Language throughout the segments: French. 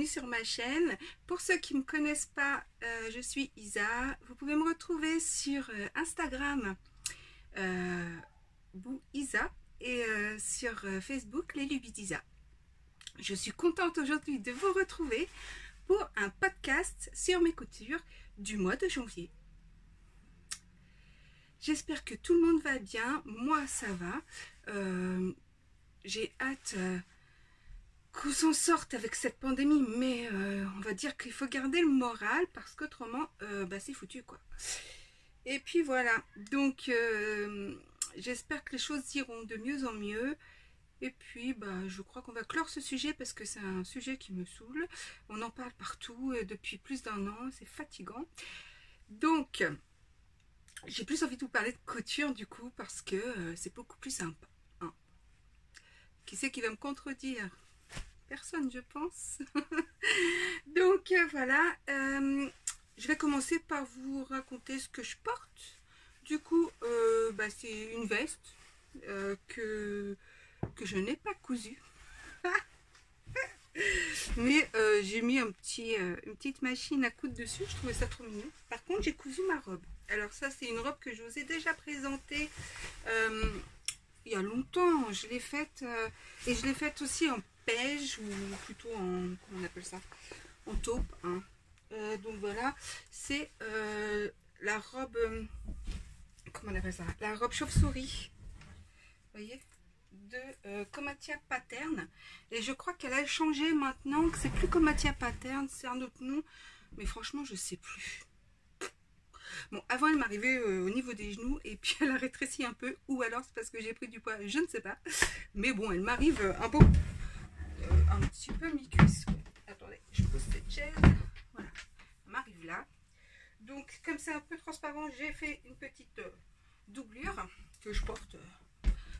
bienvenue sur ma chaîne. Pour ceux qui ne me connaissent pas, je suis Isa. Vous pouvez me retrouver sur Instagram, Isa, et sur Facebook, Les Lubies d'Isa. Je suis contente aujourd'hui de vous retrouver pour un podcast sur mes coutures du mois de janvier. J'espère que tout le monde va bien. Moi, ça va. J'ai hâte qu'on s'en sorte avec cette pandémie, mais on va dire qu'il faut garder le moral parce qu'autrement, c'est foutu, quoi. Et puis voilà, donc j'espère que les choses iront de mieux en mieux. Et puis, je crois qu'on va clore ce sujet parce que c'est un sujet qui me saoule. On en parle partout depuis plus d'1 an, c'est fatigant. Donc, j'ai plus envie de vous parler de couture du coup parce que c'est beaucoup plus sympa. Hein. Qui c'est qui va me contredire? Personne, je pense. Donc voilà, je vais commencer par vous raconter ce que je porte. Du coup, c'est une veste que je n'ai pas cousue. Mais j'ai mis une petite machine à coudre dessus, je trouvais ça trop mignon. Par contre, j'ai cousu ma robe. Alors ça, c'est une robe que je vous ai déjà présentée il y a longtemps. Je l'ai faite et je l'ai faite aussi en beige ou plutôt en, comment on appelle ça, en taupe. Hein. Donc voilà, c'est la robe, comment on appelle ça, la robe chauve-souris. Vous voyez, de Comatia Pattern, et je crois qu'elle a changé maintenant, que c'est plus Comatia Pattern, c'est un autre nom, mais franchement je sais plus. Bon, avant elle m'arrivait au niveau des genoux et puis elle a rétréci un peu, ou alors c'est parce que j'ai pris du poids, je ne sais pas, mais bon, elle m'arrive un petit peu mi-cuisse. Attendez, je pose cette chaise, voilà, elle m'arrive là. Donc comme c'est un peu transparent, j'ai fait une petite doublure que je porte.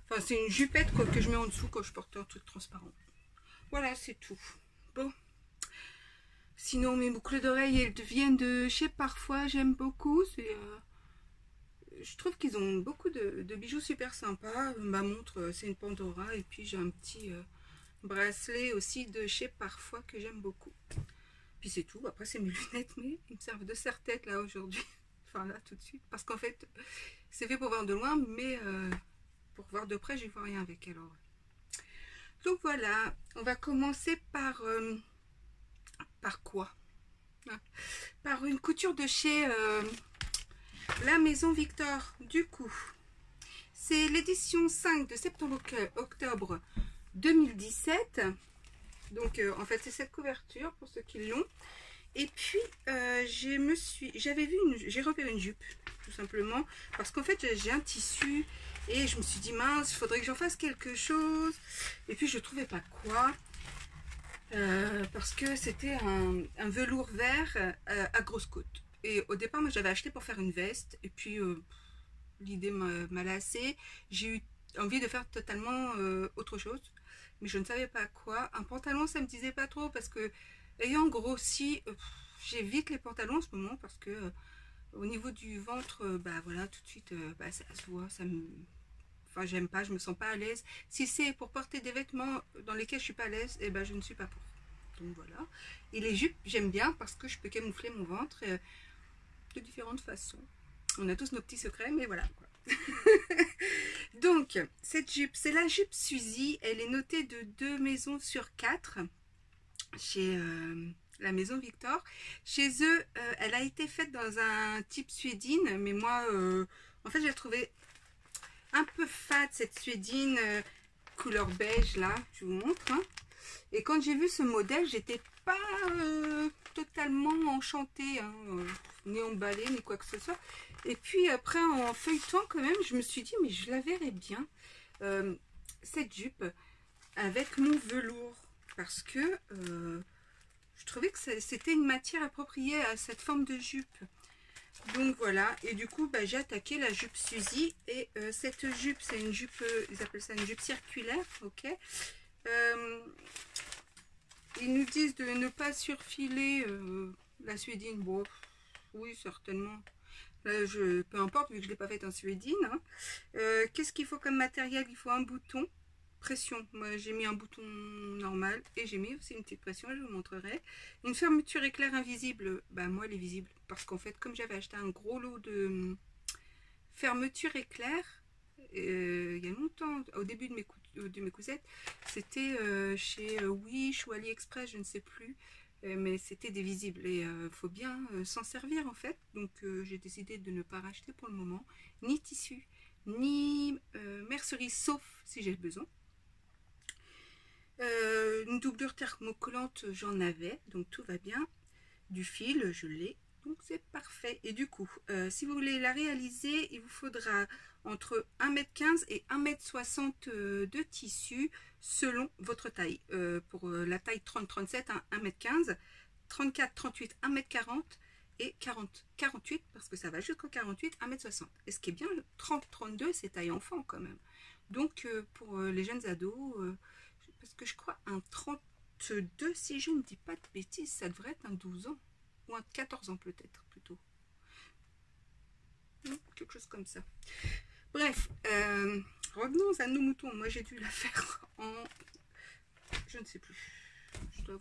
Enfin, c'est une jupette quoi, que je mets en dessous quand je porte un truc transparent. Voilà, c'est tout. Bon. Sinon, mes boucles d'oreilles, elles viennent de chez Parfois. J'aime beaucoup. Je trouve qu'ils ont beaucoup de bijoux super sympas. Ma montre, c'est une Pandora. Et puis, j'ai un petit bracelet aussi de chez Parfois que j'aime beaucoup. Puis, c'est tout. Après, c'est mes lunettes, mais ils me servent de serre-tête là aujourd'hui. Enfin, là, tout de suite. Parce qu'en fait, c'est fait pour voir de loin, mais... pour voir de près, je ne vois rien avec alors. Donc voilà, on va commencer par quoi? Par une couture de chez la Maison Victor. Du coup, c'est l'édition 5 de septembre-octobre 2017. Donc en fait, c'est cette couverture pour ceux qui l'ont. Et puis j'ai repéré une jupe tout simplement parce qu'en fait j'ai un tissu et je me suis dit mince, il faudrait que j'en fasse quelque chose, et puis je trouvais pas quoi parce que c'était un velours vert à grosse côte, et au départ moi j'avais acheté pour faire une veste, et puis l'idée m'a lassée, j'ai eu envie de faire totalement autre chose, mais je ne savais pas quoi. Un pantalon, ça me disait pas trop parce que ayant grossi, j'évite les pantalons en ce moment parce que au niveau du ventre, voilà, tout de suite, ça se voit, enfin, j'aime pas, je me sens pas à l'aise. Si c'est pour porter des vêtements dans lesquels je suis pas à l'aise, je ne suis pas pour. Donc voilà. Et les jupes, j'aime bien parce que je peux camoufler mon ventre de différentes façons. On a tous nos petits secrets, mais voilà, quoi. Donc, cette jupe, c'est la jupe Suzy. Elle est notée de 2 maisons sur 4 chez la Maison Victor. Chez eux, elle a été faite dans un type suédine, mais moi, en fait, j'ai trouvé un peu fade cette suédine couleur beige là, je vous montre. Hein. Et quand j'ai vu ce modèle, j'étais pas totalement enchantée, hein, ni emballée, ni quoi que ce soit. Et puis après, en feuilletant quand même, je me suis dit, mais je la verrais bien, cette jupe, avec mon velours. Parce que je trouvais que c'était une matière appropriée à cette forme de jupe. Donc voilà, et du coup j'ai attaqué la jupe Suzy, et cette jupe, c'est une jupe, ils appellent ça une jupe circulaire, ok. Ils nous disent de ne pas surfiler la suédine. Bon, oui, certainement. Là, peu importe, vu que je ne l'ai pas faite en suédine. Hein. Qu'est-ce qu'il faut comme matériel? Il faut un bouton. pression. Moi, j'ai mis un bouton normal et j'ai mis aussi une petite pression, je vous montrerai. Une fermeture éclair invisible, bah moi elle est visible parce qu'en fait, comme j'avais acheté un gros lot de fermeture éclair, il y a longtemps, au début de mes cousettes, c'était chez Wish ou AliExpress, je ne sais plus, mais c'était des visibles et faut bien s'en servir en fait. Donc j'ai décidé de ne pas racheter pour le moment, ni tissu, ni mercerie, sauf si j'ai besoin. Une doublure thermocollante, j'en avais, donc tout va bien. Du fil, je l'ai, donc c'est parfait. Et du coup, si vous voulez la réaliser, il vous faudra entre 1,15 m et 1,60 m de tissu selon votre taille. Pour la taille 30-37, 1,15 m, 34-38, 1,40 m et 40-48, parce que ça va jusqu'au 48, 1,60 m. Et ce qui est bien, 30-32, c'est taille enfant quand même. Donc pour les jeunes ados, parce que je crois un 32, si je ne dis pas de bêtises, ça devrait être un 12 ans. Ou un 14 ans peut-être, plutôt. Quelque chose comme ça. Bref, revenons à nos moutons. Moi, j'ai dû la faire en... Je ne sais plus. Je dois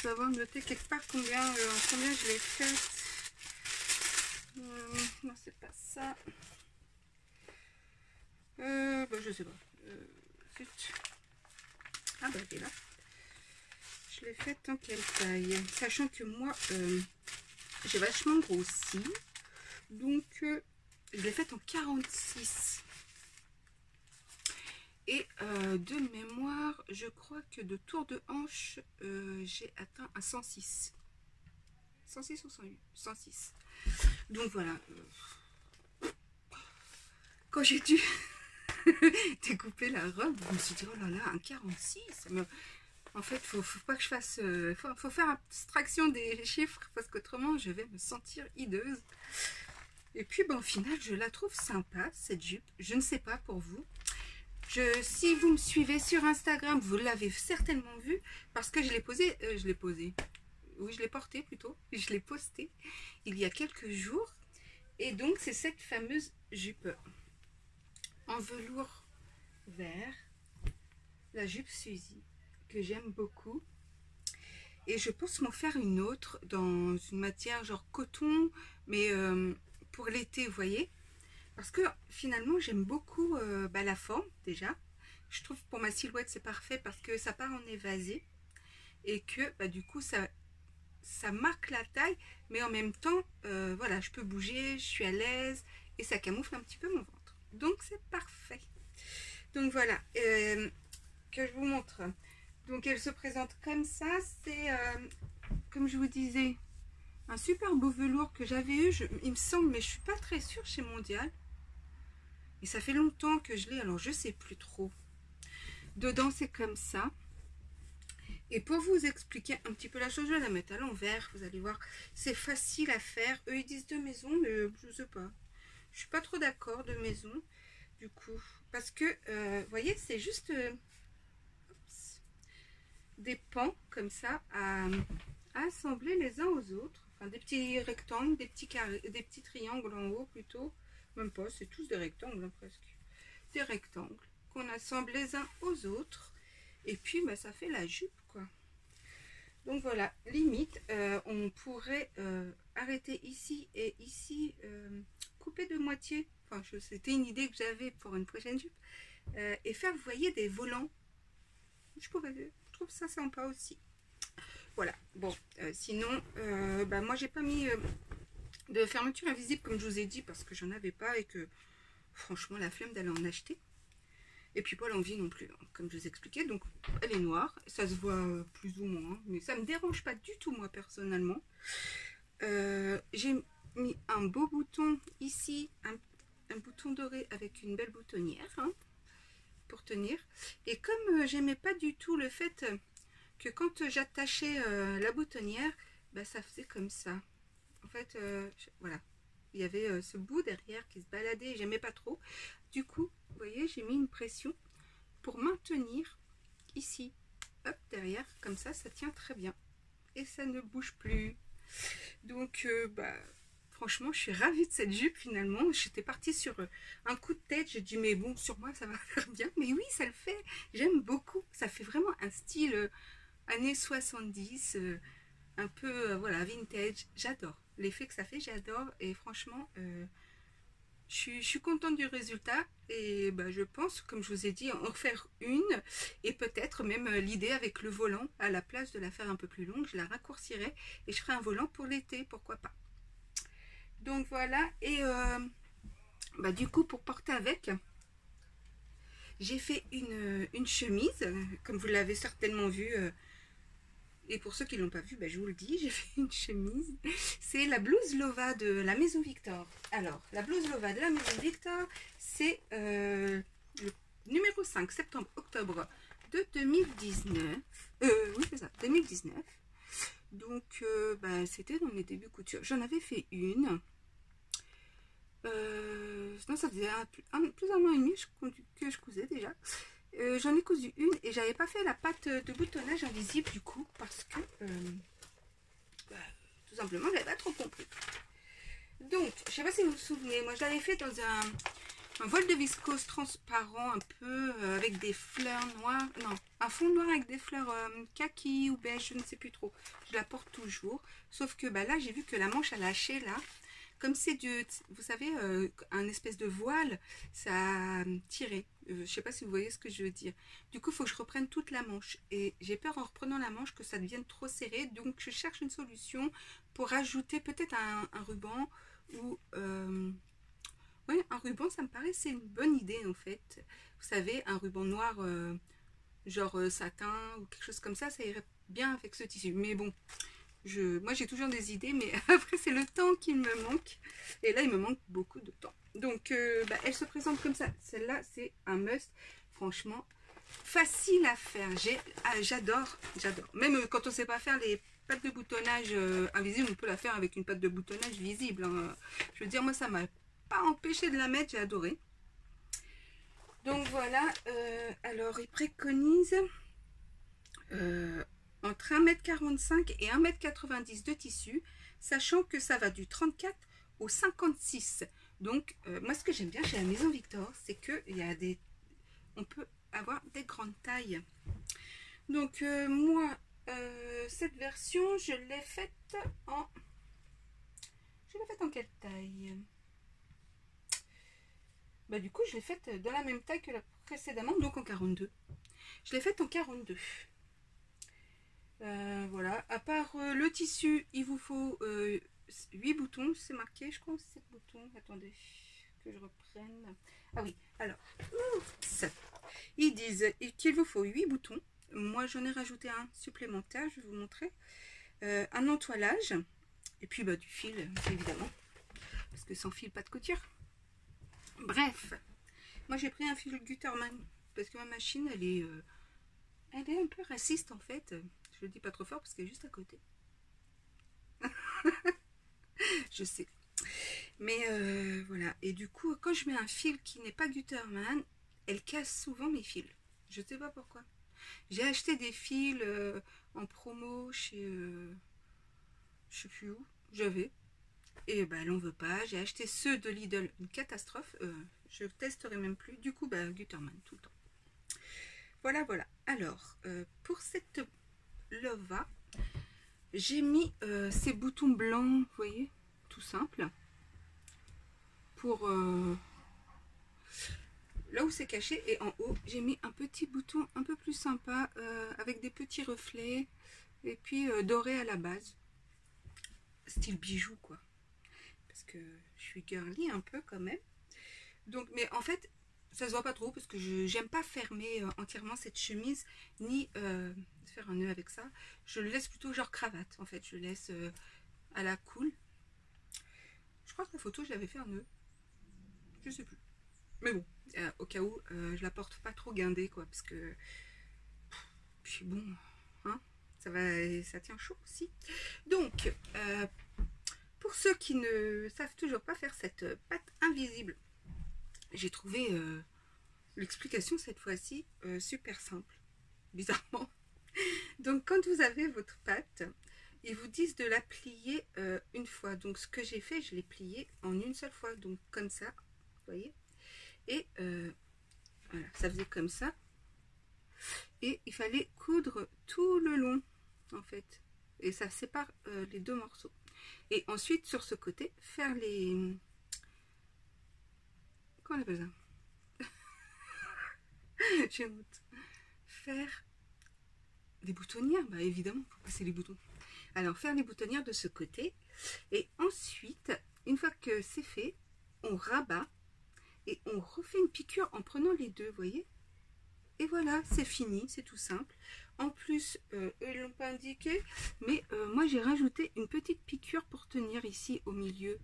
avoir noté quelque part combien je l'ai faite. Non, c'est pas ça. Bah, je sais pas. Ah bah elle est là. Je l'ai faite en quelle taille? Sachant que moi j'ai vachement grossi. Donc je l'ai faite en 46. Et de mémoire, je crois que de tour de hanche, j'ai atteint un 106. 106 ou 108? 106. Donc voilà. Quand j'ai dû découper la robe, je me suis dit, oh là là, un 46, ça me... En fait, faut pas que je fasse... faut faire abstraction des chiffres, parce qu'autrement, je vais me sentir hideuse. Et puis, ben, au final, je la trouve sympa, cette jupe. Je ne sais pas pour vous. Si vous me suivez sur Instagram, vous l'avez certainement vu, parce que je l'ai posé... Oui, je l'ai porté plutôt. Je l'ai posté il y a quelques jours. Et donc, c'est cette fameuse jupe en velours vert. La jupe Suzy, que j'aime beaucoup. Et je pense m'en faire une autre dans une matière genre coton, mais pour l'été, vous voyez. Parce que finalement, j'aime beaucoup la forme, déjà. Je trouve pour ma silhouette, c'est parfait parce que ça part en évasé. Et que du coup, ça marque la taille, mais en même temps, voilà, je peux bouger, je suis à l'aise et ça camoufle un petit peu mon ventre. Donc, c'est parfait. Donc, voilà, que je vous montre. Donc, elle se présente comme ça. C'est, comme je vous disais, un super beau velours que j'avais eu, il me semble, mais je suis pas très sûre chez Mondial. Et ça fait longtemps que je l'ai, alors je sais plus trop. Dedans, c'est comme ça. Et pour vous expliquer un petit peu la chose, je vais la mettre à l'envers, vous allez voir, c'est facile à faire. Eux, ils disent de maison, mais je sais pas. Je suis pas trop d'accord de maison, du coup. Parce que, vous voyez, c'est juste des pans, comme ça, à assembler les uns aux autres. Enfin, des petits rectangles, des petits carrés, des petits triangles en haut, plutôt. Même pas, c'est tous des rectangles, hein, presque. Des rectangles qu'on assemble les uns aux autres. Et puis, ça fait la jupe, quoi. Donc voilà, limite, on pourrait arrêter ici et ici, couper de moitié. Enfin, c'était une idée que j'avais pour une prochaine jupe. Et faire, vous voyez, des volants. Je trouve ça sympa aussi. Voilà, bon, sinon, moi, j'ai pas mis de fermeture invisible, comme je vous ai dit, parce que j'en avais pas et que, franchement, la flemme d'aller en acheter. Et puis pas l'envie non plus, hein, comme je vous expliquais. Donc elle est noire, ça se voit plus ou moins, mais ça me dérange pas du tout moi personnellement. J'ai mis un beau bouton ici, un bouton doré avec une belle boutonnière, hein, pour tenir. Et comme j'aimais pas du tout le fait que quand j'attachais la boutonnière, ça faisait comme ça. En fait, voilà. Il y avait ce bout derrière qui se baladait et j'aimais pas trop. Du coup, vous voyez, j'ai mis une pression pour maintenir ici. Hop, derrière, comme ça tient très bien. Et ça ne bouge plus. Donc, franchement, je suis ravie de cette jupe finalement. J'étais partie sur un coup de tête. J'ai dit, mais bon, sur moi, ça va faire bien. Mais oui, ça le fait. J'aime beaucoup. Ça fait vraiment un style années 70, un peu, voilà, vintage. J'adore. L'effet que ça fait, j'adore. Et franchement, je suis contente du résultat. Et bah, je pense, comme je vous ai dit, en refaire une. Et peut-être même l'idée avec le volant, à la place de la faire un peu plus longue, je la raccourcirai. Et je ferai un volant pour l'été, pourquoi pas. Donc voilà, et bah, du coup pour porter avec, j'ai fait une chemise, comme vous l'avez certainement vu, et pour ceux qui ne l'ont pas vu, bah, je vous le dis, j'ai fait une chemise. C'est la blouse Lova de la Maison Victor. Alors, la blouse Lova de la Maison Victor, c'est le numéro 5, septembre-octobre de 2019. Oui, c'est ça, 2019. Donc, bah, c'était dans mes débuts couture. J'en avais fait une. Non, ça faisait plus d'un an et demi que je cousais déjà. J'en ai cousu une et j'avais pas fait la patte de boutonnage invisible du coup parce que bah, tout simplement j'avais pas trop compris. Donc je sais pas si vous vous souvenez, moi je l'avais fait dans un voile de viscose transparent un peu avec des fleurs noires, non, un fond noir avec des fleurs kaki ou beige, je ne sais plus trop. Je la porte toujours, sauf que bah, là j'ai vu que la manche a lâché là. Comme c'est du, vous savez, un espèce de voile, ça a tiré. Je ne sais pas si vous voyez ce que je veux dire. Du coup, il faut que je reprenne toute la manche. Et j'ai peur en reprenant la manche que ça devienne trop serré. Donc, je cherche une solution pour ajouter peut-être un ruban. Ou, oui, un ruban, ça me paraît, c'est une bonne idée en fait. Vous savez, un ruban noir, genre satin ou quelque chose comme ça irait bien avec ce tissu. Mais bon... moi j'ai toujours des idées, mais après c'est le temps qui me manque. Et là il me manque beaucoup de temps. Donc bah, elle se présente comme ça. Celle-là c'est un must. Franchement, facile à faire. J'adore. Même quand on ne sait pas faire les pattes de boutonnage invisibles, on peut la faire avec une patte de boutonnage visible. Hein. Je veux dire, moi ça m'a pas empêché de la mettre. J'ai adoré. Donc voilà. Alors il préconise... entre 1,45 m et 1,90 m de tissu, sachant que ça va du 34 au 56. Donc, moi, ce que j'aime bien chez la Maison Victor, c'est on peut avoir des grandes tailles. Donc, moi, cette version, je l'ai faite en... quelle taille? Bah, du coup, je l'ai faite de la même taille que la précédemment, donc en 42. Je l'ai faite en 42. Voilà, à part le tissu, il vous faut 8 boutons, c'est marqué, je crois, 7 boutons. Attendez, que je reprenne. Ah oui, alors, ils disent qu'il vous faut 8 boutons. Moi, j'en ai rajouté un supplémentaire, je vais vous montrer. Un entoilage, et puis bah, du fil, évidemment, parce que sans fil, pas de couture. Bref, moi j'ai pris un fil Gutterman, parce que ma machine, elle est un peu raciste en fait. Je le dis pas trop fort parce qu'elle est juste à côté. Je sais. Mais voilà. Et du coup, quand je mets un fil qui n'est pas Gutterman, elle casse souvent mes fils. Je ne sais pas pourquoi. J'ai acheté des fils en promo chez... je sais plus où. J'avais. Et bah, elle n'en veut pas. J'ai acheté ceux de Lidl. Une catastrophe. Je testerai même plus. Du coup, bah, Gutterman tout le temps. Voilà, voilà. Alors, pour cette Lova, j'ai mis ces boutons blancs, vous voyez, tout simple. Pour là où c'est caché. Et en haut, j'ai mis un petit bouton un peu plus sympa, avec des petits reflets. Et puis doré à la base. Style bijou, quoi. Parce que je suis girly un peu quand même. Donc, mais en fait... ça se voit pas trop parce que j'aime pas fermer entièrement cette chemise ni faire un nœud avec ça. Je le laisse plutôt genre cravate en fait. Je le laisse à la cool. Je crois que la photo je l'avais fait un nœud. Je sais plus. Mais bon, au cas où je la porte pas trop guindée quoi parce que puis bon, hein, ça tient chaud aussi. Donc pour ceux qui ne savent toujours pas faire cette patte invisible, j'ai trouvé l'explication cette fois-ci super simple, bizarrement. Donc quand vous avez votre pâte, ils vous disent de la plier une fois. Donc ce que j'ai fait, je l'ai plié en une seule fois, donc comme ça, vous voyez. Et voilà, ça faisait comme ça. Et il fallait coudre tout le long, en fait. Et ça sépare les deux morceaux. Et ensuite, sur ce côté, faire les... Comment on appelle ça? J'ai honte. Faire des boutonnières, bah évidemment, pour passer les boutons. Alors, faire les boutonnières de ce côté. Et ensuite, une fois que c'est fait, on rabat et on refait une piqûre en prenant les deux, vous voyez. Et voilà, c'est fini, c'est tout simple. En plus, eux, ils ne l'ont pas indiqué, mais moi, j'ai rajouté une petite piqûre pour tenir ici au milieu.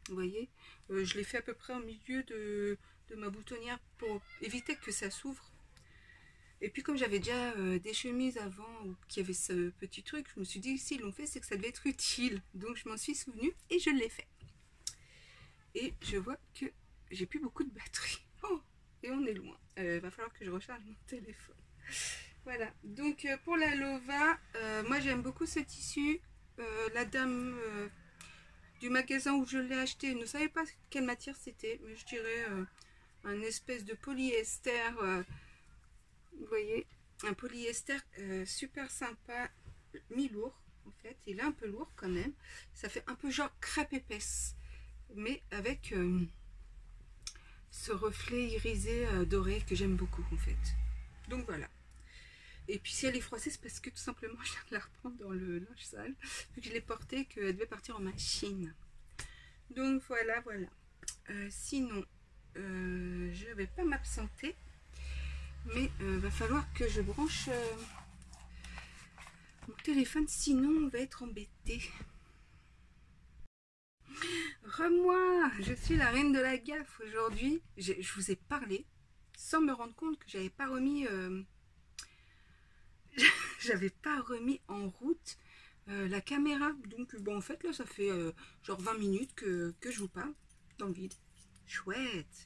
Vous voyez, je l'ai fait à peu près au milieu de ma boutonnière pour éviter que ça s'ouvre. Et puis comme j'avais déjà des chemises avant qui avaient ce petit truc, je me suis dit s'ils l'ont fait, c'est que ça devait être utile. Donc je m'en suis souvenue et je l'ai fait. Et je vois que j'ai plus beaucoup de batterie. Oh, et on est loin. Va falloir que je recharge mon téléphone. Voilà, donc pour la Lova, moi j'aime beaucoup ce tissu. La dame du magasin où je l'ai acheté ne savait pas quelle matière c'était, mais je dirais un espèce de polyester, vous voyez, un polyester super sympa, mi-lourd en fait, il est un peu lourd quand même, ça fait un peu genre crêpe épaisse, mais avec ce reflet irisé doré que j'aime beaucoup en fait. Donc voilà. Et puis si elle est froissée, c'est parce que tout simplement je viens de la reprendre dans le linge sale, vu que je l'ai portée, qu'elle devait partir en machine. Donc voilà, voilà. Sinon, je ne vais pas m'absenter, mais va falloir que je branche mon téléphone, sinon on va être embêté. Re-moi, je suis la reine de la gaffe aujourd'hui. Je vous ai parlé sans me rendre compte que j'avais pas remis... j'avais pas remis en route la caméra. Donc bon, en fait là ça fait genre 20 minutes que je vous parle dans le vide. Chouette.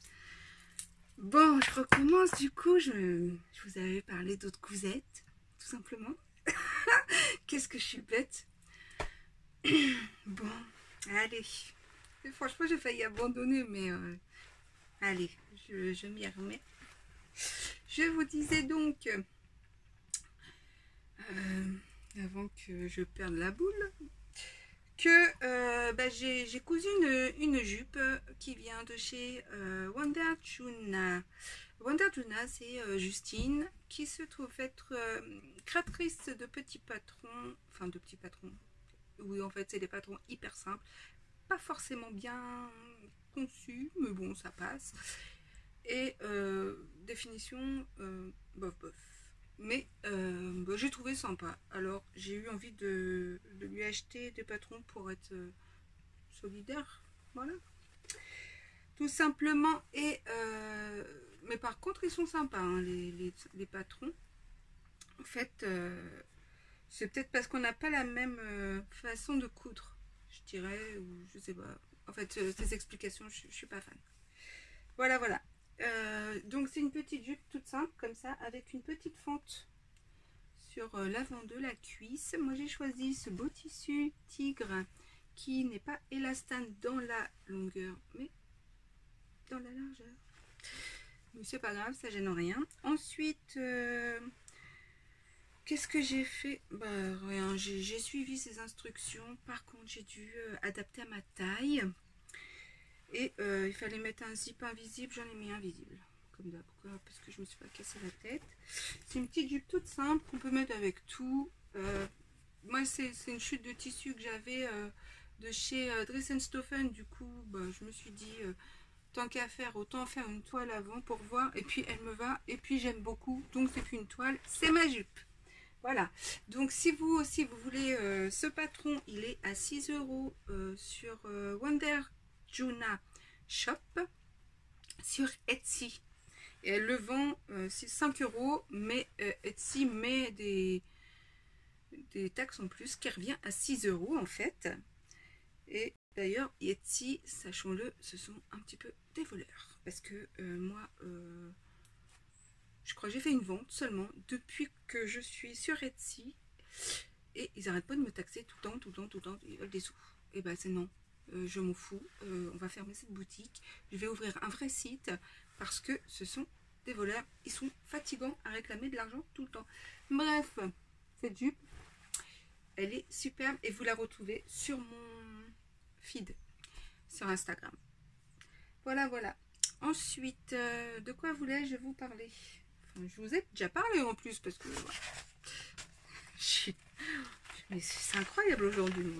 Bon, je recommence du coup. Je vous avais parlé d'autres cousettes, tout simplement. Qu'est-ce que je suis bête. Bon, allez. Et franchement, j'ai failli abandonner, mais allez, je m'y remets. Je vous disais donc... avant que je perde la boule, que j'ai cousu une jupe qui vient de chez Wonder Juna. Wonder Juna, c'est Justine qui se trouve être créatrice de petits patrons, enfin de petits patrons. Oui, en fait, c'est des patrons hyper simples, pas forcément bien conçus, mais bon, ça passe. Et définition, bof bof. Mais j'ai trouvé sympa. Alors j'ai eu envie de lui acheter des patrons pour être solidaire. Voilà. Tout simplement. Et mais par contre ils sont sympas, hein, les patrons. En fait, c'est peut-être parce qu'on n'a pas la même façon de coudre, je dirais, ou je sais pas. En fait, ces explications, je suis pas fan. Voilà, voilà. Donc c'est une petite jupe toute simple comme ça avec une petite fente sur l'avant de la cuisse. Moi j'ai choisi ce beau tissu tigre qui n'est pas élastane dans la longueur mais dans la largeur. Mais c'est pas grave, ça gêne rien. Ensuite qu'est-ce que j'ai fait? Bah rien, j'ai suivi ces instructions. Par contre j'ai dû adapter à ma taille. Et il fallait mettre un zip invisible, j'en ai mis invisible. Comme d'hab, parce que je me suis pas cassé la tête. C'est une petite jupe toute simple qu'on peut mettre avec tout. Moi, c'est une chute de tissu que j'avais de chez Dress & Stoffen. Du coup, bah, je me suis dit, tant qu'à faire, autant faire une toile avant pour voir. Et puis, elle me va. Et puis, j'aime beaucoup. Donc, c'est plus une toile, c'est ma jupe. Voilà. Donc, si vous aussi, vous voulez ce patron, il est à 6 € sur Wonder Juna Shop sur Etsy. Et elle le vend, c'est 5 €, mais Etsy met des taxes en plus qui revient à 6 € en fait. Et d'ailleurs, Etsy, sachons-le, ce sont un petit peu des voleurs. Parce que moi, je crois que j'ai fait une vente seulement depuis que je suis sur Etsy. et ils n'arrêtent pas de me taxer tout le temps, tout le temps, tout le temps, ils veulent des sous. Et ben c'est non, je m'en fous, on va fermer cette boutique, je vais ouvrir un vrai site parce que ce sont des voleurs, ils sont fatigants à réclamer de l'argent tout le temps. Bref, cette jupe, elle est superbe et vous la retrouvez sur mon feed, sur Instagram. Voilà, voilà. Ensuite, de quoi voulais-je vous parler? Enfin, je vous ai déjà parlé en plus parce que... Voilà. Mais c'est incroyable aujourd'hui.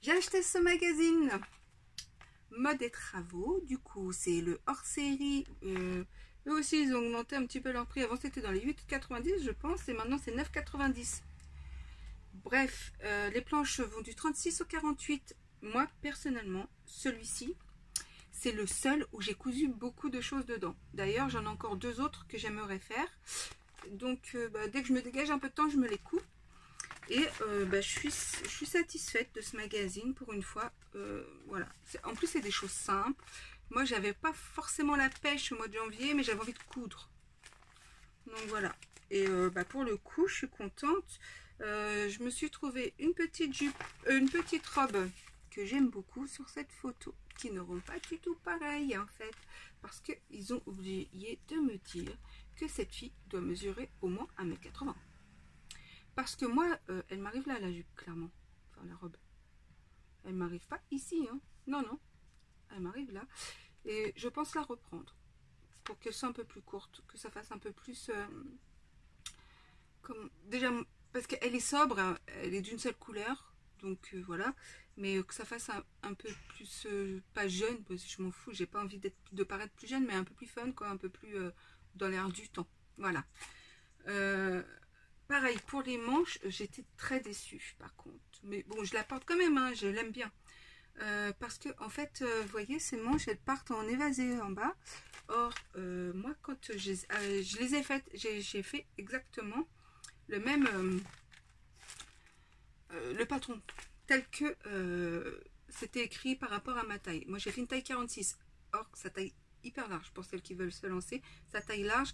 J'ai acheté ce magazine Mode et Travaux. Du coup, c'est le hors-série. Eux aussi, ils ont augmenté un petit peu leur prix. Avant, c'était dans les 8,90 je pense. Et maintenant, c'est 9,90. Bref, les planches vont du 36 au 48. Moi, personnellement, celui-ci, c'est le seul où j'ai cousu beaucoup de choses dedans. D'ailleurs, j'en ai encore 2 autres que j'aimerais faire. Donc, dès que je me dégage un peu de temps, je me les couds. Et je suis satisfaite de ce magazine pour une fois. Voilà. En plus, c'est des choses simples. Moi, j'avais pas forcément la pêche au mois de janvier, mais j'avais envie de coudre. Donc voilà. Et pour le coup, je suis contente. Je me suis trouvé une petite jupe, une petite robe que j'aime beaucoup sur cette photo, qui ne rend pas du tout pareil en fait, parce qu'ils ont oublié de me dire que cette fille doit mesurer au moins 1,80 m. Parce que moi, elle m'arrive là, la jupe, clairement. Enfin, la robe. Elle m'arrive pas ici, hein. Non, non. Elle m'arrive là. Et je pense la reprendre. Pour qu'elle soit un peu plus courte. Que ça fasse un peu plus... comme déjà, parce qu'elle est sobre. Hein, elle est d'une seule couleur. Donc, voilà. Mais que ça fasse un peu plus... pas jeune, parce que je m'en fous. J'ai pas envie de paraître plus jeune, mais un peu plus fun, quoi. Un peu plus dans l'air du temps. Voilà. Pareil, pour les manches, j'étais très déçue par contre. Mais bon, je la porte quand même, hein, je l'aime bien. Parce que, en fait, vous voyez, ces manches, elles partent en évasé en bas. Or, moi, quand je les ai faites, j'ai fait exactement le même, le patron, tel que c'était écrit par rapport à ma taille. Moi, j'ai fait une taille 46. Or, sa taille hyper large, pour celles qui veulent se lancer, sa taille large.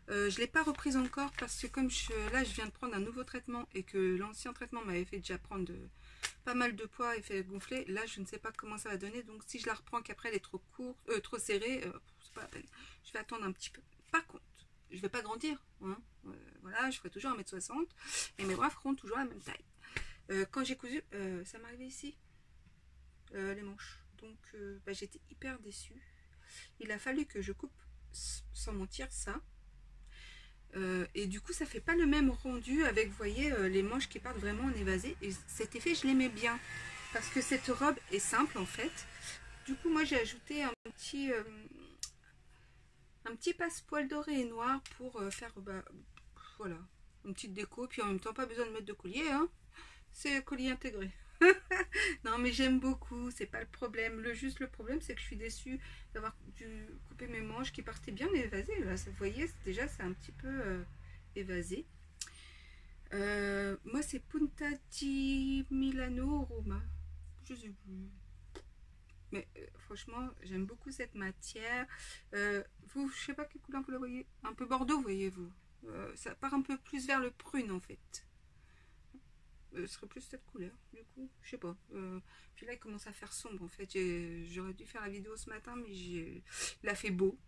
Je ne l'ai pas reprise encore parce que comme là je viens de prendre un nouveau traitement et que l'ancien traitement m'avait fait déjà prendre pas mal de poids et fait gonfler, là je ne sais pas comment ça va donner, donc si je la reprends qu'après elle est trop courte, trop serrée, c'est pas la peine. Je vais attendre un petit peu. Par contre, je ne vais pas grandir, hein. Voilà, je ferai toujours 1,60 m et mes bras feront toujours la même taille. Quand j'ai cousu, ça m'est arrivé ici, les manches, donc j'étais hyper déçue. Il a fallu que je coupe, sans mentir, ça. Et du coup ça fait pas le même rendu avec, vous voyez, les manches qui partent vraiment en évasé, et cet effet je l'aimais bien parce que cette robe est simple en fait. Du coup moi j'ai ajouté un petit passe-poil doré et noir pour faire voilà, une petite déco, puis en même temps pas besoin de mettre de collier, hein. C'est collier intégré. Non mais j'aime beaucoup, c'est pas le problème. Le problème c'est que je suis déçue d'avoir dû couper mes manches qui partaient bien évasées. Là, vous voyez, déjà c'est un petit peu évasé. Moi c'est Punta di Milano Roma. Je sais plus. Mais franchement, j'aime beaucoup cette matière. Vous, je sais pas quelle couleur vous la voyez. Un peu bordeaux, voyez-vous. Ça part un peu plus vers le prune en fait. Ce serait plus cette couleur du coup, je sais pas. Puis là il commence à faire sombre en fait. J'aurais dû faire la vidéo ce matin, mais il a fait beau.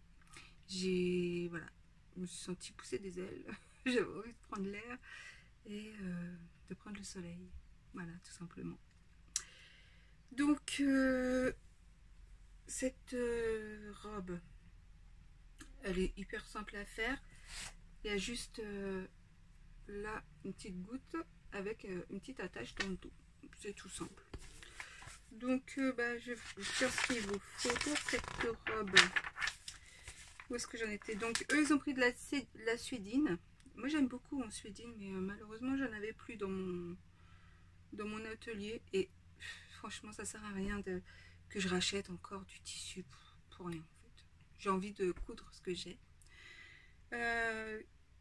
Voilà, je me suis sentie pousser des ailes. J'avais envie de prendre l'air et de prendre le soleil, voilà, tout simplement. Donc cette robe, elle est hyper simple à faire. Il y a juste là une petite goutte avec une petite attache dans le dos. C'est tout simple. Donc je vais faire ce qu'il vous faut pour cette robe. Où est-ce que j'en étais? Donc eux ils ont pris de la suédine. Moi j'aime beaucoup en suédine, mais malheureusement j'en avais plus dans mon atelier. Et franchement ça sert à rien que je rachète encore du tissu pour rien en fait. J'ai envie de coudre ce que j'ai.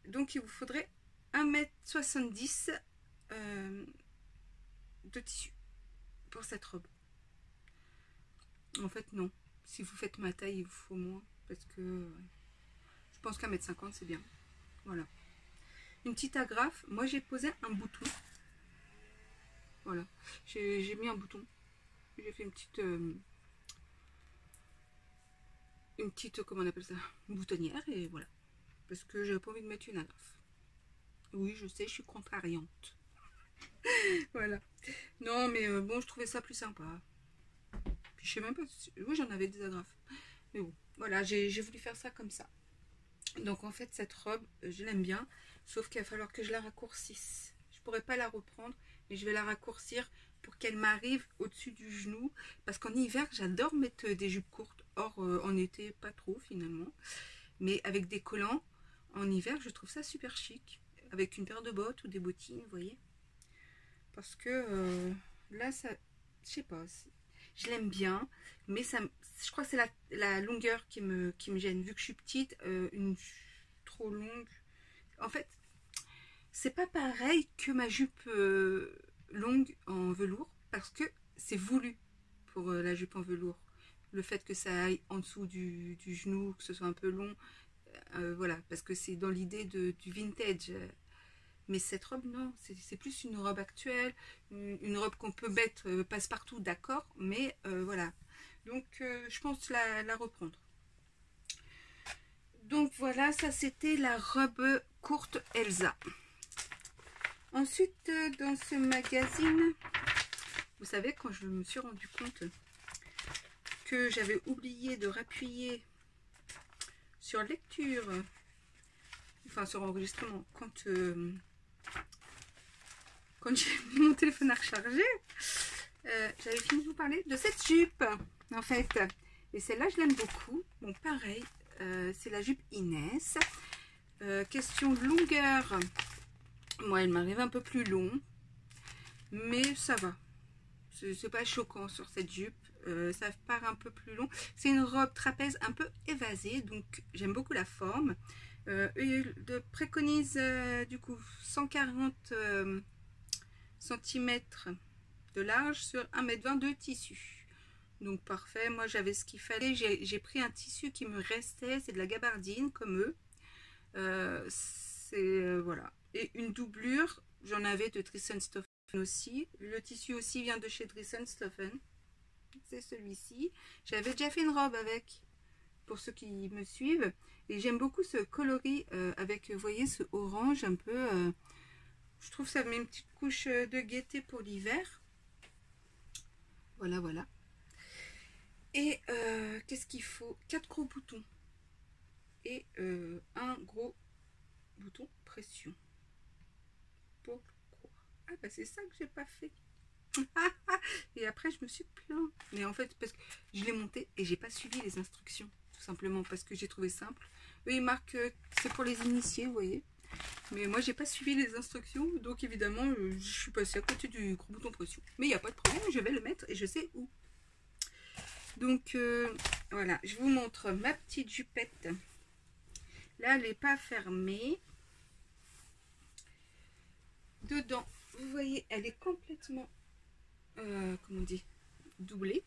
Donc il vous faudrait 1,70 m de tissu pour cette robe. En fait non, si vous faites ma taille il vous faut moins, parce que je pense qu'1,50 m c'est bien. Voilà. une petite agrafe. Moi j'ai posé un bouton. Voilà, j'ai mis un bouton. J'ai fait une petite, comment on appelle ça, une boutonnière, et voilà. Parce que j'avais pas envie de mettre une agrafe. Oui, je sais, je suis contrariante. Voilà. Non, mais bon, je trouvais ça plus sympa. Puis je sais même pas si... Oui, j'en avais des agrafes. Mais bon, voilà, j'ai voulu faire ça comme ça. Donc en fait, cette robe, je l'aime bien. Sauf qu'il va falloir que je la raccourcisse. Je pourrais pas la reprendre, mais je vais la raccourcir pour qu'elle m'arrive au-dessus du genou. Parce qu'en hiver, j'adore mettre des jupes courtes. Or, en été, pas trop finalement. Mais avec des collants, en hiver, je trouve ça super chic. Avec une paire de bottes ou des bottines, vous voyez. Parce que là, ça... Je sais pas, je l'aime bien, mais ça, je crois que c'est la longueur qui me gêne. Vu que je suis petite, une trop longue. En fait, c'est pas pareil que ma jupe longue en velours, parce que c'est voulu pour la jupe en velours. Le fait que ça aille en dessous du genou, que ce soit un peu long, voilà, parce que c'est dans l'idée du vintage. Mais cette robe, non, c'est plus une robe actuelle, une robe qu'on peut mettre passe-partout, d'accord, mais voilà. Donc, je pense la reprendre. Donc, voilà, ça c'était la robe courte Elsa. Ensuite, dans ce magazine, vous savez, quand je me suis rendu compte que j'avais oublié de rappuyer sur lecture, enfin sur enregistrement, quand j'ai mis mon téléphone à recharger, j'avais fini de vous parler de cette jupe, en fait. Et celle-là, je l'aime beaucoup. Bon, pareil, c'est la jupe Inès. Question de longueur. Moi, elle m'arrive un peu plus long, mais ça va. C'est pas choquant sur cette jupe. Ça part un peu plus long. C'est une robe trapèze un peu évasée, donc j'aime beaucoup la forme. De préconise du coup 140 cm de large sur 1,20 m de tissu. Donc parfait, moi j'avais ce qu'il fallait. J'ai pris un tissu qui me restait, c'est de la gabardine comme eux. Voilà. Et une doublure, j'en avais de Dresden-Stoffen aussi. Le tissu aussi vient de chez Dresden-Stoffen. C'est celui-ci. J'avais déjà fait une robe avec, pour ceux qui me suivent. Et j'aime beaucoup ce coloris avec, vous voyez, ce orange un peu. Je trouve que ça met une petite couche de gaieté pour l'hiver. Voilà, voilà. Et qu'est-ce qu'il faut? 4 gros boutons. Et un gros bouton pression. Pourquoi? Ah bah c'est ça que j'ai pas fait. Et après je me suis plaint. Mais en fait parce que je l'ai monté et j'ai pas suivi les instructions. Tout simplement parce que j'ai trouvé simple. Eux ils marquent que c'est pour les initiés, vous voyez. Mais moi j'ai pas suivi les instructions. Donc évidemment je suis passée à côté du gros bouton pression. Mais il n'y a pas de problème, je vais le mettre et je sais où. Donc voilà, je vous montre ma petite jupette. Là elle n'est pas fermée. Dedans, vous voyez, elle est complètement, comment on dit, doublée.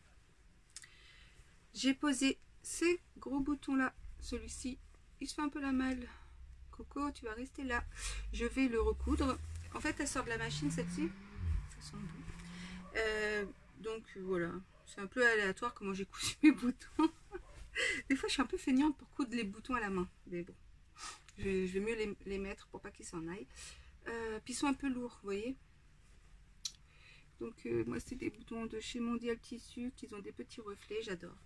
J'ai posé ces gros boutons là. Celui-ci, il se fait un peu la malle. Coco, tu vas rester là. Je vais le recoudre. En fait, elle sort de la machine, celle-ci. Ça sent bon. Donc voilà, c'est un peu aléatoire comment j'ai cousu mes boutons. Des fois, je suis un peu feignante pour coudre les boutons à la main. Mais bon, je vais mieux les mettre pour pas qu'ils s'en aillent. Puis ils sont un peu lourds, vous voyez. Donc moi c'est des boutons de chez Mondial Tissu qui ont des petits reflets, j'adore.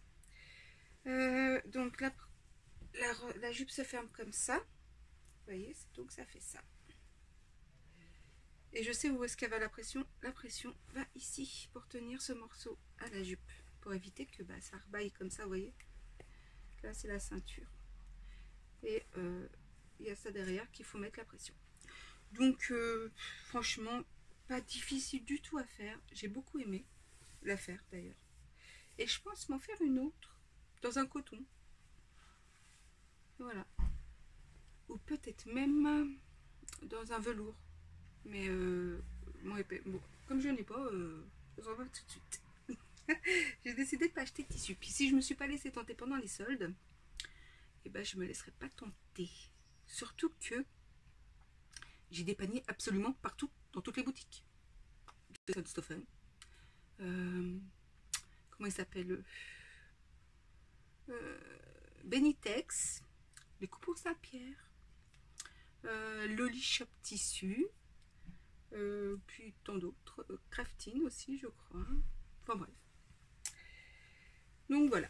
Donc la jupe se ferme comme ça, vous voyez, donc ça fait ça. Et je sais où est-ce qu'elle va la pression. La pression va ici pour tenir ce morceau à la jupe, pour éviter que ça rebaille comme ça, vous voyez. Là c'est la ceinture. Et il y a ça derrière qu'il faut mettre la pression. Donc franchement, pas difficile du tout à faire. J'ai beaucoup aimé la faire d'ailleurs. Et je pense m'en faire une autre dans un coton. Voilà. Ou peut-être même dans un velours. Mais moins épais. Bon, comme je n'ai pas, je revois tout de suite. J'ai décidé de ne pas acheter de tissu. Puis si je ne me suis pas laissée tenter pendant les soldes, et ben je me laisserai pas tenter. Surtout que j'ai des paniers absolument partout, dans toutes les boutiques. Stoffen. Comment il s'appelle, Benitex, les Coupons Saint-Pierre, Loli Shop Tissu, puis tant d'autres, Crafting aussi je crois, enfin bref. Donc voilà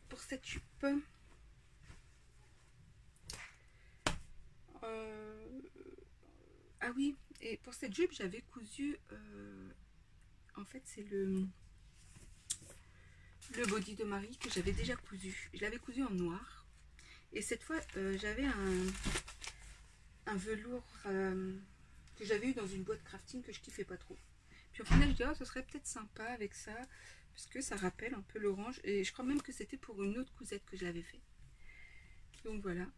pour cette jupe. Ah oui, et pour cette jupe j'avais cousu, en fait c'est le body de Marie que j'avais déjà cousu. Je l'avais cousu en noir. Et cette fois, j'avais un velours que j'avais eu dans une boîte crafting que je kiffais pas trop. Puis au final, je dis, oh, ce serait peut-être sympa avec ça, parce que ça rappelle un peu l'orange. Et je crois même que c'était pour une autre cousette que je l'avais fait. Donc voilà.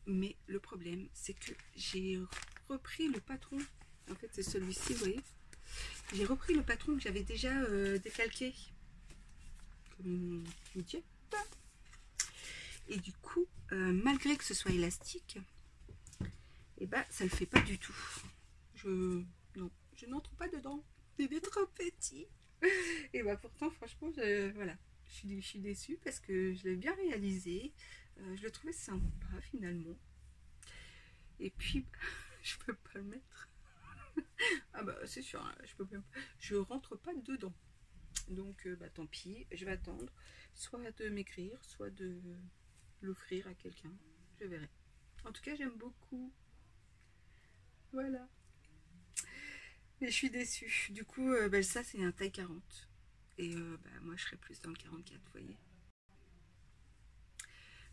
Mais le problème, c'est que j'ai repris le patron. En fait, c'est celui-ci, vous voyez. J'ai repris le patron que j'avais déjà décalqué. Comme une diète. Et du coup, malgré que ce soit élastique, et bah ça le fait pas du tout. Non, je n'entre pas dedans. Il est trop petit. Et bah pourtant, franchement, voilà, je suis déçue parce que je l'ai bien réalisé. Je le trouvais sympa finalement. Et puis, je peux pas le mettre. Ah bah c'est sûr, hein, je rentre pas dedans. Donc bah tant pis, je vais attendre soit de maigrir, soit de l'offrir à quelqu'un, je verrai. En tout cas, j'aime beaucoup. Voilà. Mais je suis déçue. Du coup, bah, ça, c'est un taille 40. Et bah, moi, je serais plus dans le 44, vous voyez.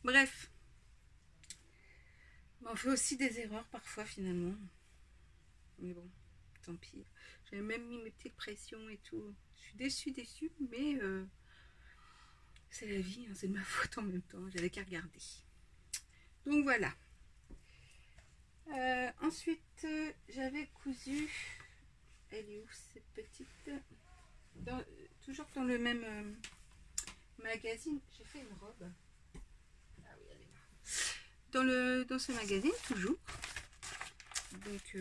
Bref. On fait aussi des erreurs parfois, finalement. Mais bon, tant pis. J'avais même mis mes petites pressions et tout. Je suis déçue, mais c'est la vie, hein, c'est de ma faute en même temps. J'avais qu'à regarder. Donc voilà. Ensuite, j'avais cousu. Elle est où cette petite? Toujours dans le même magazine, j'ai fait une robe. Ah oui, elle est là. Dans ce magazine, toujours. Donc,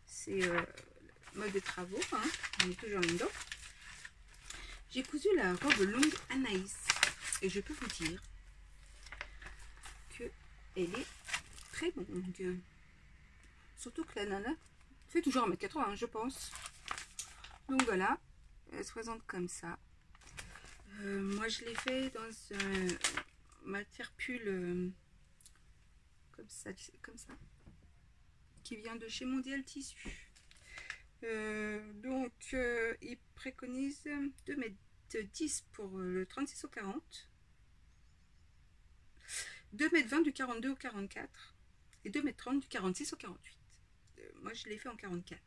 c'est mode de travaux. Hein. On est toujours dedans. J'ai cousu la robe longue Anaïs. Et je peux vous dire que elle est très longue. Surtout que la nana fait toujours 1m80, je pense. Donc voilà, elle se présente comme ça. Moi, je l'ai fait dans matière pull comme ça, qui vient de chez Mondial Tissu. Donc, il préconise 2,10 m pour le 36 au 40, 2,20 m du 42 au 44 et 2,30 m du 46 au 48. Moi, je l'ai fait en 44.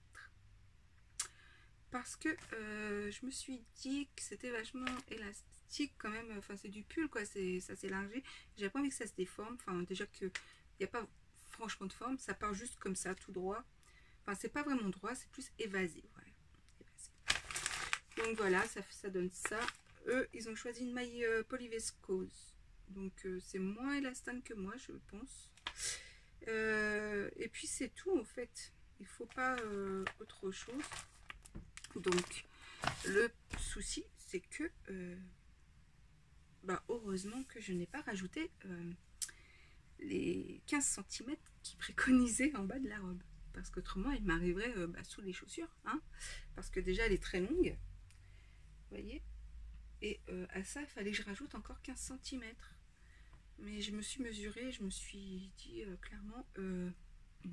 Parce que je me suis dit que c'était vachement élastique quand même. Enfin, c'est du pull, quoi. Ça s'est élargi. J'ai pas envie que ça se déforme. Enfin, déjà qu'il n'y a pas franchement de forme. Ça part juste comme ça, tout droit. Enfin, c'est pas vraiment droit, c'est plus évasé. Voilà. Donc voilà, ça donne ça. Eux, ils ont choisi une maille polyviscose. Donc c'est moins élastane que moi, je pense. Et puis c'est tout en fait. Il faut pas autre chose. Donc le souci, c'est que bah, heureusement que je n'ai pas rajouté les 15 cm qui préconisaient en bas de la robe. Parce qu'autrement, elle m'arriverait bah, sous les chaussures. Hein, parce que déjà, elle est très longue. Vous voyez. Et à ça, il fallait que je rajoute encore 15 cm. Mais je me suis mesurée, je me suis dit clairement,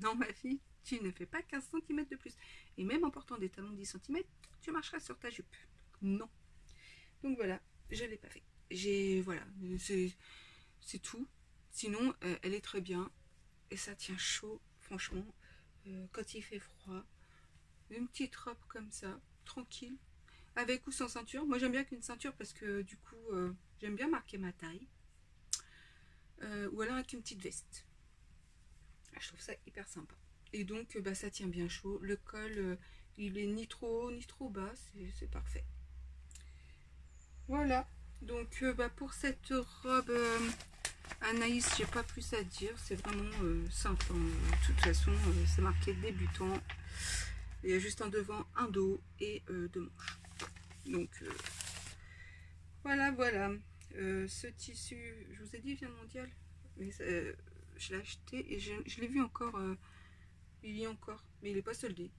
non ma fille, tu ne fais pas 15 cm de plus. Et même en portant des talons de 10 cm, tu marcheras sur ta jupe. Non. Donc voilà, je ne l'ai pas fait. Voilà, c'est tout. Sinon, elle est très bien. Et ça tient chaud, franchement. Quand il fait froid, une petite robe comme ça, tranquille. Avec ou sans ceinture. Moi j'aime bien qu'une ceinture parce que du coup, j'aime bien marquer ma taille. Ou alors avec une petite veste. Je trouve ça hyper sympa. Et donc bah, ça tient bien chaud. Le col il est ni trop haut ni trop bas, c'est parfait. Voilà. Donc bah, pour cette robe Anaïs, j'ai pas plus à dire, c'est vraiment simple. Hein. De toute façon, c'est marqué débutant. Il y a juste un devant, un dos et deux manches. Donc voilà, voilà. Ce tissu, je vous ai dit, il vient de Mondial. Mais je l'ai acheté et je l'ai vu encore. Il y a encore, mais il n'est pas soldé.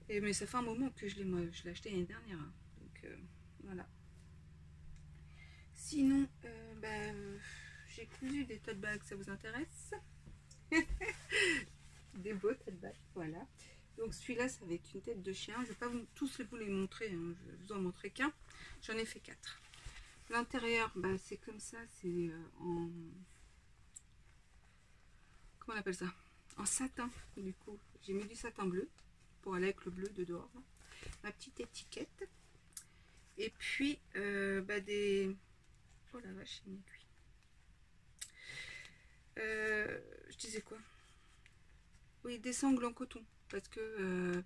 Mais ça fait un moment que je l'ai acheté l'année dernière. Hein. Donc voilà. Sinon, j'ai cousu des tote bags, ça vous intéresse? Des beaux tote bags, voilà. Donc celui-là, c'est avec une tête de chien. Je ne vais pas tous vous les montrer, hein. Je vais vous en montrer qu'un. J'en ai fait 4. L'intérieur, c'est comme ça, c'est en... Comment on appelle ça? En satin, du coup. J'ai mis du satin bleu, pour aller avec le bleu de dehors. Là. Ma petite étiquette. Et puis, des... Oh la vache, c'est une aiguille. Je disais quoi? Oui, des sangles en coton. Parce que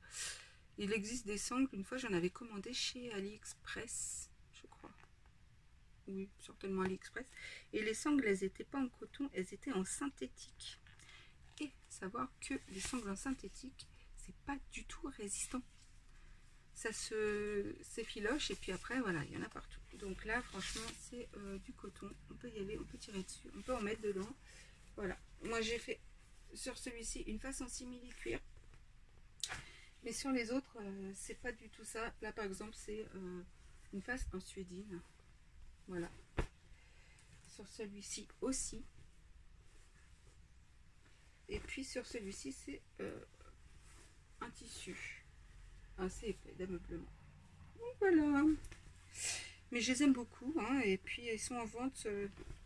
il existe des sangles. Une fois, j'en avais commandé chez AliExpress, je crois. Oui, certainement AliExpress. Et les sangles, elles n'étaient pas en coton, elles étaient en synthétique. Et savoir que les sangles en synthétique, c'est pas du tout résistant. Ça s'effiloche et puis après, voilà, il y en a partout. Donc là, franchement, c'est du coton. On peut y aller, on peut tirer dessus, on peut en mettre dedans. Voilà. Moi, j'ai fait sur celui-ci une face en simili-cuir. Mais sur les autres, c'est pas du tout ça. Là, par exemple, c'est une face en suédine. Voilà. Sur celui-ci aussi. Et puis sur celui-ci, c'est un tissu assez épais d'ameublement. Voilà. Mais je les aime beaucoup. Hein, et puis, ils sont en vente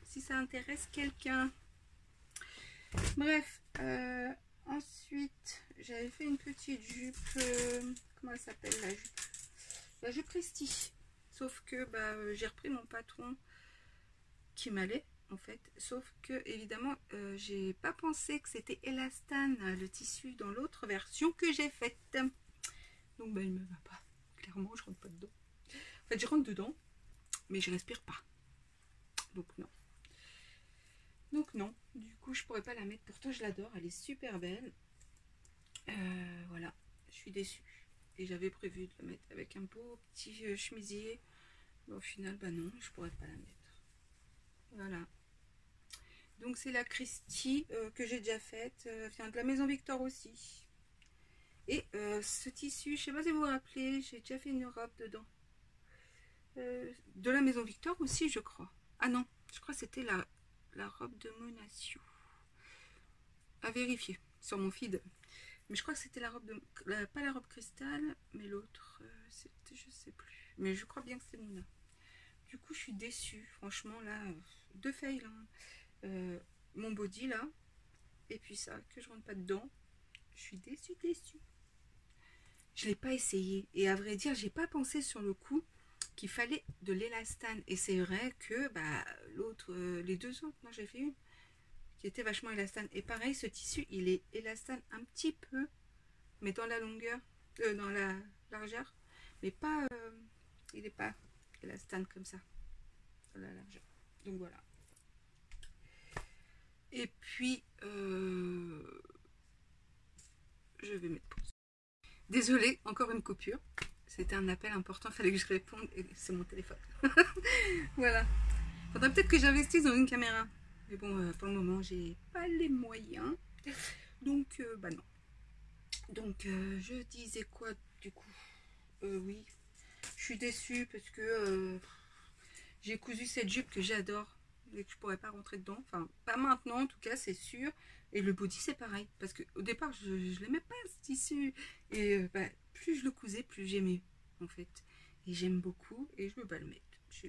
si ça intéresse quelqu'un. Bref. Ensuite, j'avais fait une petite jupe. Comment elle s'appelle la jupe? La jupe Christie. Sauf que j'ai repris mon patron qui m'allait en fait. Sauf que évidemment, j'ai pas pensé que c'était élastane le tissu dans l'autre version que j'ai faite. Donc il me va pas. Clairement, je rentre pas dedans. En fait, je rentre dedans, mais je respire pas. Donc non. Donc non, du coup je pourrais pas la mettre, pourtant je l'adore, elle est super belle. Voilà, je suis déçue. Et j'avais prévu de la mettre avec un beau petit chemisier. Mais au final, non, je pourrais pas la mettre. Voilà. Donc c'est la Christie que j'ai déjà faite, vient de la Maison Victor aussi. Et ce tissu, je sais pas si vous vous rappelez, j'ai déjà fait une robe dedans. De la Maison Victor aussi, je crois. Ah non, je crois que c'était la robe de Monatio. À vérifier sur mon feed. Mais je crois que c'était la robe de... pas la robe cristal, mais l'autre. C'était, je sais plus. Mais je crois bien que c'est Mona. Du coup, je suis déçue. Franchement, là, deux fails. Hein. Mon body, là. Et puis ça, que je rentre pas dedans. Je suis déçue. Je l'ai pas essayé. Et à vrai dire, j'ai pas pensé sur le coup qu'il fallait de l'élastane. Et c'est vrai que l'autre, les deux autres, non, j'ai fait une qui était vachement élastane. Et pareil, ce tissu, il est élastane un petit peu, mais dans la longueur, dans la largeur, mais pas, il n'est pas élastane comme ça, dans la largeur. Donc voilà. Et puis, je vais mettre pause. Désolée, encore une coupure. C'était un appel important, il fallait que je réponde, et c'est mon téléphone. Voilà. Faudrait peut-être que j'investisse dans une caméra. Mais bon, pour le moment, j'ai pas les moyens. Donc, non. Donc, je disais quoi du coup? Oui, je suis déçue parce que j'ai cousu cette jupe que j'adore et que je pourrais pas rentrer dedans. Enfin, pas maintenant en tout cas, c'est sûr. Et le body, c'est pareil. Parce qu'au départ, je l'aimais pas ce tissu. Et plus je le cousais, plus j'aimais en fait. Et j'aime beaucoup et je veux pas le mettre. Je